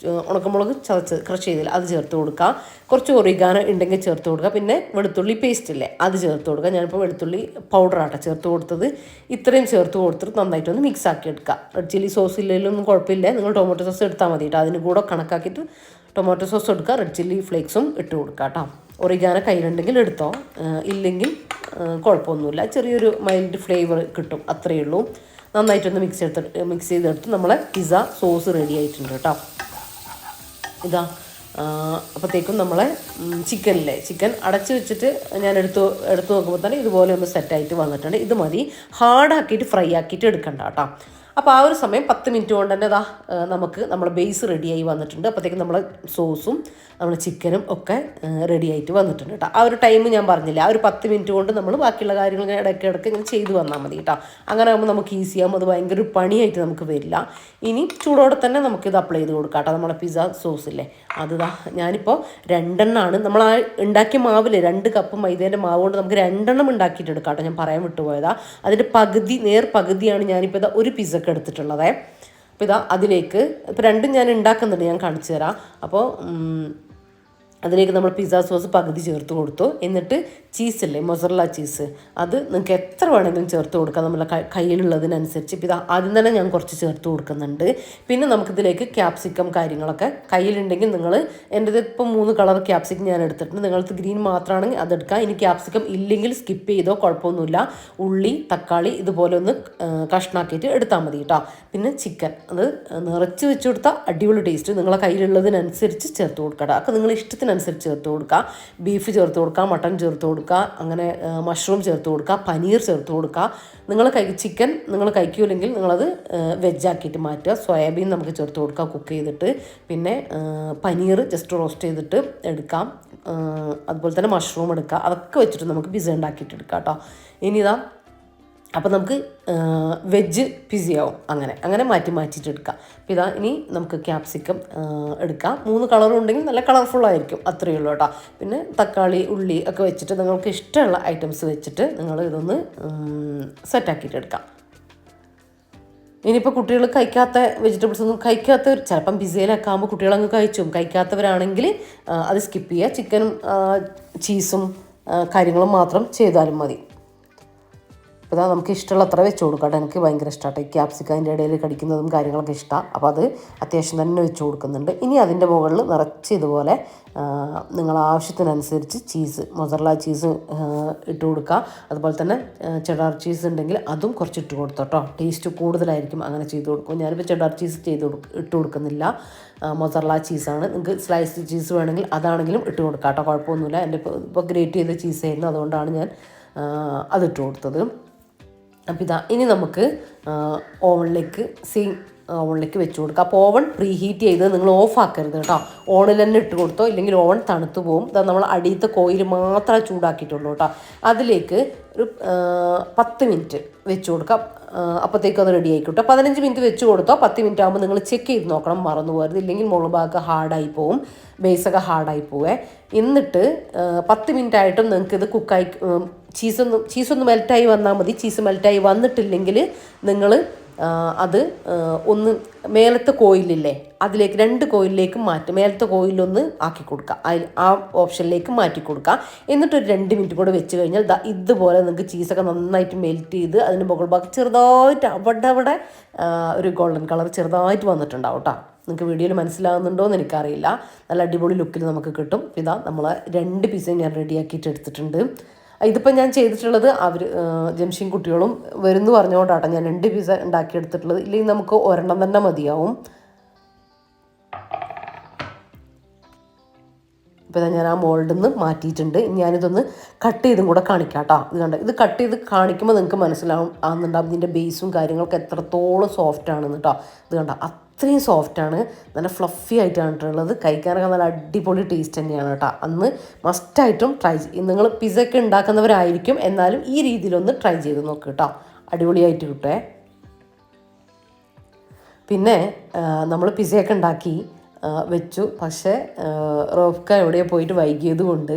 ഉണക്കമുളക് ചതച്ച് ക്രഷ് ചെയ്തില്ല അത് ചേർത്ത് കൊടുക്കുക. കുറച്ച് ഒറിഗാനോ ഉണ്ടെങ്കിൽ ചേർത്ത് കൊടുക്കുക. പിന്നെ വെളുത്തുള്ളി പേസ്റ്റ് ഇല്ലേ അത് ചേർത്ത് കൊടുക്കുക. ഞാനിപ്പോൾ വെളുത്തുള്ളി പൗഡറാട്ടോ ചേർത്ത് കൊടുത്തത്. ഇത്രയും ചേർത്ത് കൊടുത്തിട്ട് നന്നായിട്ടൊന്ന് മിക്സ് ആക്കി എടുക്കുക. റെഡ് ചില്ലി സോസ് ഇല്ലെങ്കിലൊന്നും കുഴപ്പമില്ല, നിങ്ങൾ ടൊമാറ്റോ സോസ് എടുത്താൽ മതി കേട്ടോ. അതിന് കൂടെ കണക്കാക്കിയിട്ട് ടൊമാറ്റോ സോസ് എടുക്കുക, റെഡ് ചില്ലി ഫ്ലേക്സും ഇട്ട് കൊടുക്കുക കേട്ടോ. ഒറിഗാനോ കയ്യിലുണ്ടെങ്കിൽ എടുത്തോ, ഇല്ലെങ്കിൽ കുഴപ്പമൊന്നുമില്ല, ചെറിയൊരു മൈൽഡ് ഫ്ലേവർ കിട്ടും, അത്രയേ ഉള്ളൂ. നന്നായിട്ടൊന്ന് മിക്സ് ചെയ്തെടുത്ത് നമ്മളെ പിസ്സ സോസ് റെഡി ആയിട്ടുണ്ട് കേട്ടോ. ഇതാ അപ്പോഴത്തേക്കും നമ്മളെ ചിക്കൻ അടച്ച് വെച്ചിട്ട് ഞാൻ എടുത്ത് നോക്കുമ്പോൾ തന്നെ ഇതുപോലെ ഒന്ന് സെറ്റായിട്ട് വന്നിട്ടുണ്ട്. ഇത് മതി, ഹാർഡാക്കിയിട്ട് ഫ്രൈ ആക്കിയിട്ട് എടുക്കണ്ട കേട്ടോ. അപ്പോൾ ആ ഒരു സമയം 10 മിനിറ്റ് കൊണ്ട് തന്നെ നമുക്ക് നമ്മുടെ ബേസ് റെഡിയായി വന്നിട്ടുണ്ട്. അപ്പോഴത്തേക്കും നമ്മളെ സോസും നമ്മുടെ ചിക്കനും ഒക്കെ റെഡി ആയിട്ട് വന്നിട്ടുണ്ട് കേട്ടോ. ആ ഒരു ടൈം ഞാൻ പറഞ്ഞില്ല, ആ ഒരു 10 മിനിറ്റ് കൊണ്ട് നമ്മൾ ബാക്കിയുള്ള കാര്യങ്ങൾ ഇടയ്ക്കിടയ്ക്ക് ഇങ്ങനെ ചെയ്ത് വന്നാൽ മതി കേട്ടോ. അങ്ങനെ ആകുമ്പോൾ നമുക്ക് ഈസിയാകും, അത് ഭയങ്കര ഒരു പണിയായിട്ട് നമുക്ക് വരില്ല. ഇനി ചൂടോടെ തന്നെ നമുക്കിത് അപ്ലൈ ചെയ്ത് കൊടുക്കാം കേട്ടോ. നമ്മുടെ പിസ്സ സോസില്ലേ അത് ഞാനിപ്പോൾ 2 എണ്ണമാണ് നമ്മൾ ആ ഉണ്ടാക്കിയ മാവില്ലേ, 2 കപ്പ് മൈദേൻ്റെ മാവ് കൊണ്ട് നമുക്ക് 2 എണ്ണം ഉണ്ടാക്കിയിട്ട് എടുക്കാം കേട്ടോ. ഞാൻ പറയാൻ വിട്ടുപോയതാ, അതിൻ്റെ പകുതിയാണ് ഞാനിപ്പോൾ ഇതാ ഒരു പിസ്സക്ക് എടുത്തിട്ടുള്ളത്. അപ്പോൾ ഇതാ അതിലേക്ക് ഇപ്പോൾ 2 ഞാൻ ഉണ്ടാക്കുന്നുണ്ട്, ഞാൻ കാണിച്ചു തരാം. അപ്പോൾ അതിലേക്ക് നമ്മൾ പിസ്സ സോസ് പകുതി ചേർത്ത് കൊടുത്തു. എന്നിട്ട് ചീസില്ലേ, മൊസറല്ല ചീസ്, അത് നിങ്ങൾക്ക് എത്ര വേണമെങ്കിലും ചേർത്ത് കൊടുക്കാം, നമ്മളെ കയ്യിലുള്ളതിനനുസരിച്ച്. ഇപ്പോൾ ആദ്യം തന്നെ ഞാൻ കുറച്ച് ചേർത്ത് കൊടുക്കുന്നുണ്ട്. പിന്നെ നമുക്കിതിലേക്ക് ക്യാപ്സിക്കം കാര്യങ്ങളൊക്കെ കയ്യിലുണ്ടെങ്കിൽ നിങ്ങൾ, എൻ്റെ ഇപ്പോൾ 3 കളർ ക്യാപ്സിക്കം ഞാൻ എടുത്തിട്ടുണ്ട്. നിങ്ങൾക്ക് ഗ്രീൻ മാത്രമാണെങ്കിൽ അതെടുക്കാം. ഇനി ക്യാപ്സിക്കം ഇല്ലെങ്കിൽ സ്കിപ്പ് ചെയ്തോ, കുഴപ്പമൊന്നുമില്ല. ഉള്ളി, തക്കാളി ഇതുപോലെ ഒന്ന് കഷ്ണാക്കിയിട്ട് എടുത്താൽ മതി കേട്ടോ. പിന്നെ ചിക്കൻ അത് നിറച്ച് വെച്ച് കൊടുത്താൽ അടിപൊളി ടേസ്റ്റ്. നിങ്ങളെ കയ്യിലുള്ളതിനനുസരിച്ച് ചേർത്ത് കൊടുക്കാം. അപ്പോൾ നിങ്ങൾ ഇഷ്ടത്തിനനുസരിച്ച് ചേർത്ത് കൊടുക്കുക. ബീഫ് ചേർത്ത് കൊടുക്കുക, മട്ടൺ ചേർത്ത് കൊടുക്കുക, അങ്ങനെ മഷ്റൂം ചേർത്ത് കൊടുക്കുക, പനീർ ചേർത്ത് കൊടുക്കുക. നിങ്ങൾ ചിക്കൻ നിങ്ങൾ കഴിക്കൂല്ലെങ്കിൽ നിങ്ങളത് വെജാക്കിയിട്ട് മാറ്റുക. സോയാബീൻ നമുക്ക് ചേർത്ത് കൊടുക്കുക കുക്ക് ചെയ്തിട്ട്. പിന്നെ പനീർ ജസ്റ്റ് റോസ്റ്റ് ചെയ്തിട്ട് എടുക്കാം. അതുപോലെ തന്നെ മഷ്റൂം എടുക്കുക. അതൊക്കെ വെച്ചിട്ട് നമുക്ക് പിസ്സ ഉണ്ടാക്കിയിട്ട് എടുക്കാം കേട്ടോ. ഇനി ഇതാ അപ്പോൾ നമുക്ക് വെജ് പിസ്സയാവും. അങ്ങനെ മാറ്റിയിട്ട് എടുക്കാം. അപ്പോൾ ഇതാ ഇനി നമുക്ക് ക്യാപ്സിക്കം എടുക്കാം. 3 കളറും ഉണ്ടെങ്കിൽ നല്ല കളർഫുള്ളായിരിക്കും, അത്രയേ ഉള്ളൂ കേട്ടോ. പിന്നെ തക്കാളി, ഉള്ളി ഒക്കെ വെച്ചിട്ട് നിങ്ങൾക്ക് ഇഷ്ടമുള്ള ഐറ്റംസ് വെച്ചിട്ട് നിങ്ങൾ ഇതൊന്ന് സെറ്റാക്കിയിട്ട് എടുക്കാം. ഇനിയിപ്പോൾ കുട്ടികൾ കഴിക്കാത്ത വെജിറ്റബിൾസ് ഒന്നും കഴിക്കാത്തവർ, ചിലപ്പം പിസ്സയിലൊക്കെ ആകുമ്പോൾ കുട്ടികളങ്ങ് കഴിക്കാത്തവരാണെങ്കിൽ അത് സ്കിപ്പ് ചെയ്യുക. ചിക്കനും ചീസും കാര്യങ്ങളും മാത്രം ചെയ്താലും മതി. അപ്പോൾ നമുക്ക് ഇഷ്ടമുള്ള അത്ര വെച്ച് കൊടുക്കാം. എനിക്ക് ഭയങ്കര ഇഷ്ടമാട്ടെ ക്യാപ്സിക്കം, അതിൻ്റെ ഇടയിൽ കടിക്കുന്നതും കാര്യങ്ങളൊക്കെ ഇഷ്ടമാണ്. അപ്പോൾ അത് അത്യാവശ്യം തന്നെ വെച്ച് കൊടുക്കുന്നുണ്ട്. ഇനി അതിൻ്റെ മുകളിൽ നിറച്ച് ഇതുപോലെ നിങ്ങൾ ആവശ്യത്തിനനുസരിച്ച് ചീസ്, മൊസറല്ല ചീസ് ഇട്ട് കൊടുക്കുക. അതുപോലെ തന്നെ ചെഡാർ ചീസ് ഉണ്ടെങ്കിൽ അതും കുറച്ച് ഇട്ട് കൊടുത്തോട്ടോ, ടേസ്റ്റ് കൂടുതലായിരിക്കും അങ്ങനെ ചെയ്ത് കൊടുക്കും. ഞാനിപ്പോൾ ചെഡാർ ചീസ് ഇട്ട് കൊടുക്കുന്നില്ല, മൊസറല്ല ചീസാണ്. നിങ്ങൾക്ക് സ്ലൈസ് ചീസ് വേണമെങ്കിൽ അതാണെങ്കിലും ഇട്ട് കൊടുക്കാം കേട്ടോ, കുഴപ്പമൊന്നുമില്ല. എൻ്റെ ഇപ്പോൾ ഗ്രേറ്റ് ചെയ്ത ചീസായിരുന്നു, അതുകൊണ്ടാണ് ഞാൻ അതിട്ട് കൊടുത്തത്. അപ്പോൾ ഇതാ ഇനി നമുക്ക് ഓവണിലേക്ക് വെച്ച് കൊടുക്കുക. അപ്പോൾ ഓവൺ പ്രീ ഹീറ്റ് ചെയ്ത് നിങ്ങൾ ഓഫ് ആക്കരുത് കേട്ടോ, ഓണിൽ തന്നെ ഇട്ട് കൊടുത്തോ, ഇല്ലെങ്കിൽ ഓവൺ തണുത്ത് പോകും. ഇതാ നമ്മൾ അടിയത്തെ കോയിൽ മാത്രമേ ചൂടാക്കിയിട്ടുള്ളൂ കേട്ടോ. അതിലേക്ക് ഒരു 10 മിനിറ്റ് വെച്ച് കൊടുക്കാം. അപ്പോഴത്തേക്കും അത് റെഡി ആയിക്കോട്ടെ. 15 മിനിറ്റ് വെച്ച് കൊടുത്തോ. 10 മിനിറ്റ് ആകുമ്പോൾ നിങ്ങൾ ചെക്ക് ചെയ്ത് നോക്കണം, മറന്നു പോകരുത്, ഇല്ലെങ്കിൽ മുകൾ ഭാഗമൊക്കെ ഹാർഡായി പോവും, ബേസൊക്കെ ഹാർഡായി പോവേ. എന്നിട്ട് 10 മിനിറ്റ് ആയിട്ടും നിങ്ങൾക്ക് ഇത് കുക്കായി ചീസൊന്ന് മെൽറ്റായി വന്നാൽ മതി. ചീസ് മെൽറ്റായി വന്നിട്ടില്ലെങ്കിൽ നിങ്ങൾ അത് ഒന്ന് മേലത്തെ കോയിലില്ലേ അതിലേക്ക് 2 കോയിലിലേക്ക് മാറ്റും. മേലത്തെ കോയിലൊന്ന് ആക്കി കൊടുക്കുക, ആ ഓപ്ഷനിലേക്ക് മാറ്റി കൊടുക്കുക. എന്നിട്ടൊരു 2 മിനിറ്റ് കൂടെ വെച്ച് കഴിഞ്ഞാൽ ഇതുപോലെ നിങ്ങൾക്ക് ചീസൊക്കെ നന്നായിട്ട് മെൽറ്റ് ചെയ്ത് അതിന് മുകൾ ഭാഗം ചെറുതായിട്ട് അവിടെ ഒരു ഗോൾഡൻ കളർ ചെറുതായിട്ട് വന്നിട്ടുണ്ടാവും കേട്ടോ. നിങ്ങൾക്ക് വീഡിയോയിൽ മനസ്സിലാകുന്നുണ്ടോ എന്ന് എനിക്കറിയില്ല. നല്ല അടിപൊളി ലുക്കിൽ നമുക്ക് കിട്ടും. ഇതാ നമ്മൾ 2 പീസും ഞാൻ റെഡിയാക്കിയിട്ട് എടുത്തിട്ടുണ്ട്. ഇതിപ്പോൾ ഞാൻ ചെയ്തിട്ടുള്ളത് ജംഷീൻ കുട്ടികളും വരുന്നു പറഞ്ഞുകൊണ്ടാട്ടോ ഞാൻ 2 പീസ് ഉണ്ടാക്കിയെടുത്തിട്ടുള്ളത്. ഇല്ലെങ്കിൽ നമുക്ക് ഒരെണ്ണം തന്നെ മതിയാവും. ഇപ്പോൾ ഞാൻ ആ മോൾഡിൽ നിന്ന് മാറ്റിയിട്ടുണ്ട്. ഞാനിതൊന്ന് കട്ട് ചെയ്തും കൂടെ കാണിക്കാം കേട്ടോ. ഇത് കണ്ട, ഇത് കട്ട് ചെയ്ത് കാണിക്കുമ്പോൾ നിങ്ങൾക്ക് മനസ്സിലാവുന്നുണ്ടാവും ഇതിൻ്റെ ബേസും കാര്യങ്ങളൊക്കെ എത്രത്തോളം സോഫ്റ്റ് ആണെന്ന് കേട്ടോ. ഇത് കണ്ട, അത്രയും സോഫ്റ്റാണ്, നല്ല ഫ്ലഫി ആയിട്ടാണ് ഉള്ളത്. കഴിക്കാനൊക്കെ നല്ല അടിപൊളി ടേസ്റ്റ് തന്നെയാണ് കേട്ടോ. അന്ന് മസ്റ്റായിട്ടും ട്രൈ ചെയ്യും. നിങ്ങൾ പിസ്സയൊക്കെ ഉണ്ടാക്കുന്നവരായിരിക്കും, എന്നാലും ഈ രീതിയിലൊന്ന് ട്രൈ ചെയ്ത് നോക്ക് കേട്ടോ, അടിപൊളിയായിട്ട് കിട്ടുമേ. പിന്നെ നമ്മൾ പിസ്സയൊക്കെ ഉണ്ടാക്കി വെച്ചു. പക്ഷേ റോഫ്ക എവിടെയോ പോയിട്ട് വൈകിയത് കൊണ്ട്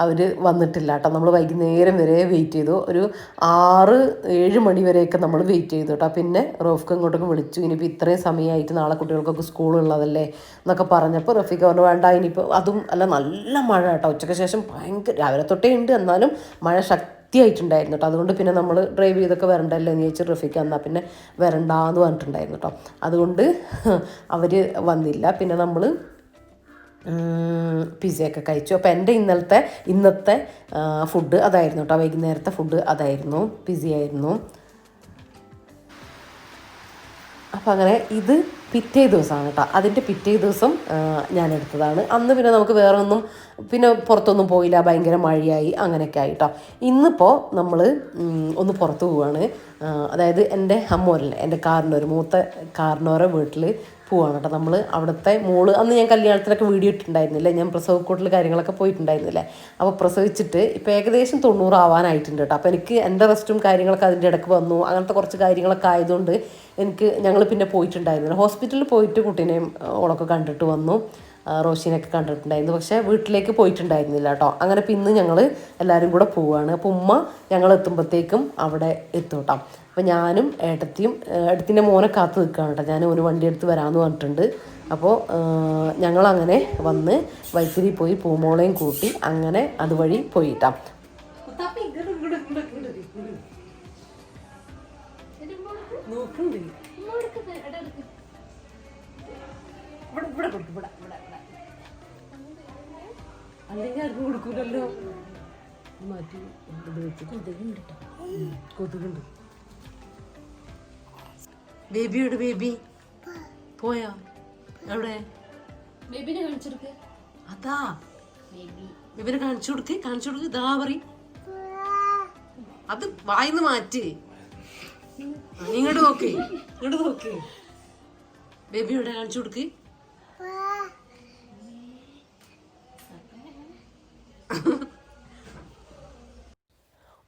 അവർ വന്നിട്ടില്ല കേട്ടോ. നമ്മൾ വൈകുന്നേരം വരെ വെയിറ്റ് ചെയ്തു. ഒരു 6-7 മണി വരെയൊക്കെ നമ്മൾ വെയിറ്റ് ചെയ്തു കേട്ടോ. പിന്നെ റോഫ്ക ഇങ്ങോട്ടൊക്കെ വിളിച്ചു, ഇനിയിപ്പോൾ ഇത്രയും സമയമായിട്ട് നാളെ കുട്ടികൾക്കൊക്കെ സ്കൂളുള്ളതല്ലേ എന്നൊക്കെ പറഞ്ഞപ്പോൾ റഫീഖ പറഞ്ഞു വേണ്ട ഇനിയിപ്പോൾ. അതും അല്ല, നല്ല മഴ കേട്ടോ. ഉച്ചയ്ക്ക് ശേഷം ഭയങ്കര, രാവിലെ തൊട്ടേ ഉണ്ട്, എന്നാലും മഴ ശക്തിയായിട്ടുണ്ടായിരുന്നു കേട്ടോ. അതുകൊണ്ട് പിന്നെ നമ്മൾ ഡ്രൈവ് ചെയ്തൊക്കെ വരണ്ടല്ലോ എന്ന് ചോദിച്ചു റഫീഖ. എന്നാൽ പിന്നെ വരണ്ടാന്ന് പറഞ്ഞിട്ടുണ്ടായിരുന്നു കേട്ടോ. അതുകൊണ്ട് അവർ വന്നില്ല. പിന്നെ നമ്മൾ പിസയൊക്കെ കഴിച്ചു. അപ്പോൾ എൻ്റെ ഇന്നത്തെ ഫുഡ് അതായിരുന്നു കേട്ടോ. വൈകുന്നേരത്തെ ഫുഡ് അതായിരുന്നു, പിസയായിരുന്നു. അപ്പം അങ്ങനെ ഇത് പിറ്റേ ദിവസമാണ് കേട്ടോ. അതിൻ്റെ പിറ്റേ ദിവസം ഞാൻ എടുത്തതാണ്. അന്ന് പിന്നെ നമുക്ക് വേറെ ഒന്നും, പിന്നെ പുറത്തൊന്നും പോയില്ല, ഭയങ്കര മഴയായി, അങ്ങനെയൊക്കെ ആയിട്ടോ. ഇന്നിപ്പോൾ നമ്മൾ ഒന്ന് പുറത്ത് പോവുകയാണ്. അതായത് എൻ്റെ അമ്മോരല്ലേ, എൻ്റെ കാർന്നോര്, മൂത്ത കാർന്നോരെ വീട്ടിൽ പോവാണ് കേട്ടോ. നമ്മൾ അവിടുത്തെ മോള്, അന്ന് ഞാൻ കല്യാണത്തിനൊക്കെ വീഡിയോ ഇട്ടിട്ടുണ്ടായിരുന്നില്ലേ, ഞാൻ പ്രസവക്കൂട്ടിൽ കാര്യങ്ങളൊക്കെ പോയിട്ടുണ്ടായിരുന്നില്ലേ. അപ്പോൾ പ്രസവിച്ചിട്ട് ഇപ്പോൾ ഏകദേശം 90 ആവാനായിട്ടുണ്ട് കേട്ടോ. അപ്പോൾ എനിക്ക് എൻ്റെ റെസ്റ്റും കാര്യങ്ങളൊക്കെ അതിൻ്റെ ഇടയ്ക്ക് വന്നു. അങ്ങനത്തെ കുറച്ച് കാര്യങ്ങളൊക്കെ ആയതുകൊണ്ട് ഞങ്ങൾ പിന്നെ പോയിട്ടുണ്ടായിരുന്നില്ല. ഹോസ്പിറ്റലിൽ പോയിട്ട് കുട്ടീനെയും ഓളൊക്കെ കണ്ടിട്ട് വന്നു, റോഷിനൊക്കെ കണ്ടിട്ടുണ്ടായിരുന്നു. പക്ഷേ വീട്ടിലേക്ക് പോയിട്ടുണ്ടായിരുന്നില്ല കേട്ടോ. അങ്ങനെ പിന്നെ ഞങ്ങൾ എല്ലാവരും കൂടെ പോവുകയാണ്. അപ്പോൾ ഉമ്മ ഞങ്ങൾ എത്തുമ്പോഴത്തേക്കും അവിടെ എത്തും കേട്ടോ. അപ്പോൾ ഞാനും ഏട്ടത്തിൻ്റെ മോനെ കാത്ത് നിൽക്കുകയാണ് കേട്ടോ. ഞാൻ ഒരു വണ്ടി എടുത്ത് വരാമെന്ന് പറഞ്ഞിട്ടുണ്ട്. അപ്പോൾ ഞങ്ങളങ്ങനെ വന്ന് വൈത്തിരി പോയി പൂമോളെയും കൂട്ടി അങ്ങനെ അതുവഴി പോയിട്ടാ. അല്ലെങ്കിൽ ആർക്കും കൊടുക്കൂലല്ലോ, മാറ്റി ഇത് വെച്ച്. കൊതുകുണ്ട്. ബേബിയോട് ബേബി പോയാ എവിടെ? ബേബിനെ കാണിച്ചെടുക്ക. അതാ ബേബിനെ കാണിച്ചു കൊടുക്ക്. ഇതാ പറ, അത് വായിന്ന് മാറ്റ്. ഇങ്ങോട്ട് നോക്ക്. ബേബിയോടെ കാണിച്ചു കൊടുക്ക്.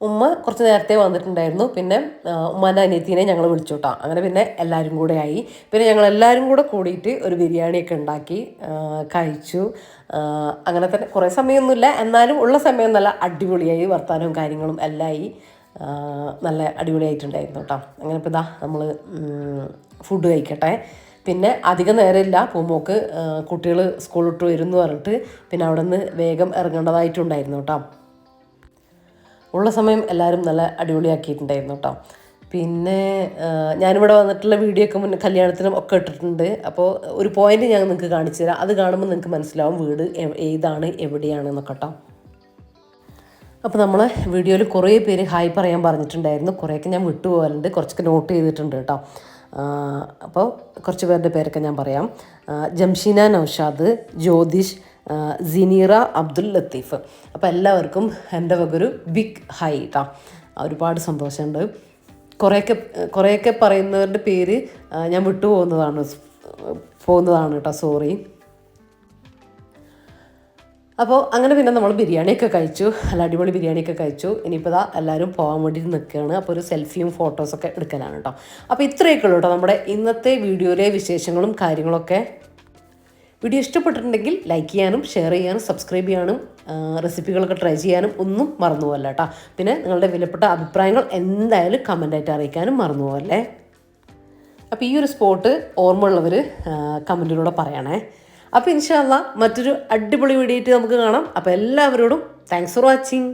ഉമ്മ കുറച്ച് നേരത്തെ വന്നിട്ടുണ്ടായിരുന്നു. പിന്നെ ഉമ്മാൻ്റെ അനിയത്തിനെ ഞങ്ങൾ വിളിച്ചു കേട്ടോ. അങ്ങനെ പിന്നെ എല്ലാവരും കൂടെ ആയി. പിന്നെ ഞങ്ങൾ എല്ലാവരും കൂടെ കൂടിയിട്ട് ഒരു ബിരിയാണിയൊക്കെ ഉണ്ടാക്കി കഴിച്ചു. അങ്ങനെ തന്നെ കുറേ സമയമൊന്നുമില്ല, എന്നാലും ഉള്ള സമയം നല്ല അടിപൊളിയായി, വർത്താനവും കാര്യങ്ങളും എല്ലാം ആയി, നല്ല അടിപൊളിയായിട്ടുണ്ടായിരുന്നു കേട്ടോ. അങ്ങനെ ഇപ്പോൾ ഇതാ നമ്മൾ ഫുഡ് കഴിക്കട്ടെ. പിന്നെ അധികം നേരമില്ല, പൂമോക്ക് കുട്ടികൾ സ്കൂളിട്ട് വരും എന്ന് പറഞ്ഞിട്ട് പിന്നെ അവിടെ നിന്ന് വേഗം ഇറങ്ങേണ്ടതായിട്ടുണ്ടായിരുന്നു കേട്ടോ. ഉള്ള സമയം എല്ലാവരും നല്ല അടിപൊളിയാക്കിയിട്ടുണ്ടായിരുന്നു കേട്ടോ. പിന്നെ ഞാനിവിടെ വന്നിട്ടുള്ള വീഡിയോ ഒക്കെ മുന്നേ കല്യാണത്തിനും ഒക്കെ ഇട്ടിട്ടുണ്ട്. അപ്പോൾ ഒരു പോയിന്റ് ഞാൻ നിങ്ങൾക്ക് കാണിച്ചു തരാം. അത് കാണുമ്പോൾ നിങ്ങൾക്ക് മനസ്സിലാവും വീട് ഏതാണ് എവിടെയാണെന്നൊക്കെ കേട്ടോ. അപ്പോൾ നമ്മൾ വീഡിയോയിൽ കുറേ പേര് ഹായ് പറയാൻ പറഞ്ഞിട്ടുണ്ടായിരുന്നു. കുറേയൊക്കെ ഞാൻ വിട്ടുപോകാറുണ്ട്, കുറച്ചൊക്കെ നോട്ട് ചെയ്തിട്ടുണ്ട് കേട്ടോ. അപ്പോൾ കുറച്ച് പേരുടെ പേരൊക്കെ ഞാൻ പറയാം. ജംഷീന നൗഷാദ്, ജ്യോതിഷ്, സിനീറ, അബ്ദുൽ ലത്തീഫ്. അപ്പോൾ എല്ലാവർക്കും എൻ്റെ വകൊരു ബിഗ് ഹൈ കേട്ടോ. ഒരുപാട് സന്തോഷമുണ്ട്. കുറേയൊക്കെ പറയുന്നവരുടെ പേര് ഞാൻ വിട്ടുപോകുന്നതാണ് കേട്ടോ, സോറി. അപ്പോൾ അങ്ങനെ പിന്നെ നമ്മൾ ബിരിയാണിയൊക്കെ കഴിച്ചു, നല്ല അടിപൊളി ബിരിയാണിയൊക്കെ കഴിച്ചു. ഇനിയിപ്പോൾ ഇതാ എല്ലാവരും പോകാൻ വേണ്ടി നിൽക്കുകയാണ്. അപ്പോൾ ഒരു സെൽഫിയും ഫോട്ടോസൊക്കെ എടുക്കലാണ് കേട്ടോ. അപ്പോൾ ഇത്രയൊക്കെ ഉള്ളൂ കേട്ടോ നമ്മുടെ ഇന്നത്തെ വീഡിയോയിലെ വിശേഷങ്ങളും കാര്യങ്ങളൊക്കെ. വീഡിയോ ഇഷ്ടപ്പെട്ടിട്ടുണ്ടെങ്കിൽ ലൈക്ക് ചെയ്യാനും ഷെയർ ചെയ്യാനും സബ്സ്ക്രൈബ് ചെയ്യാനും റെസിപ്പികളൊക്കെ ട്രൈ ചെയ്യാനും ഒന്നും മറന്നു പോകല്ല കേട്ടോ. പിന്നെ നിങ്ങളുടെ വിലപ്പെട്ട അഭിപ്രായങ്ങൾ എന്തായാലും കമൻ്റായിട്ട് അറിയിക്കാനും മറന്നു പോകല്ലേ. അപ്പോൾ ഈ ഒരു സ്പോട്ട് ഓർമ്മ ഉള്ളവർ കമൻറ്റിലൂടെ പറയണേ. അപ്പോൾ ഇൻഷാ അല്ലാഹ് മറ്റൊരു അടിപൊളി വീഡിയോ ആയിട്ട് നമുക്ക് കാണാം. അപ്പോൾ എല്ലാവരോടും താങ്ക്സ് ഫോർ വാച്ചിങ്.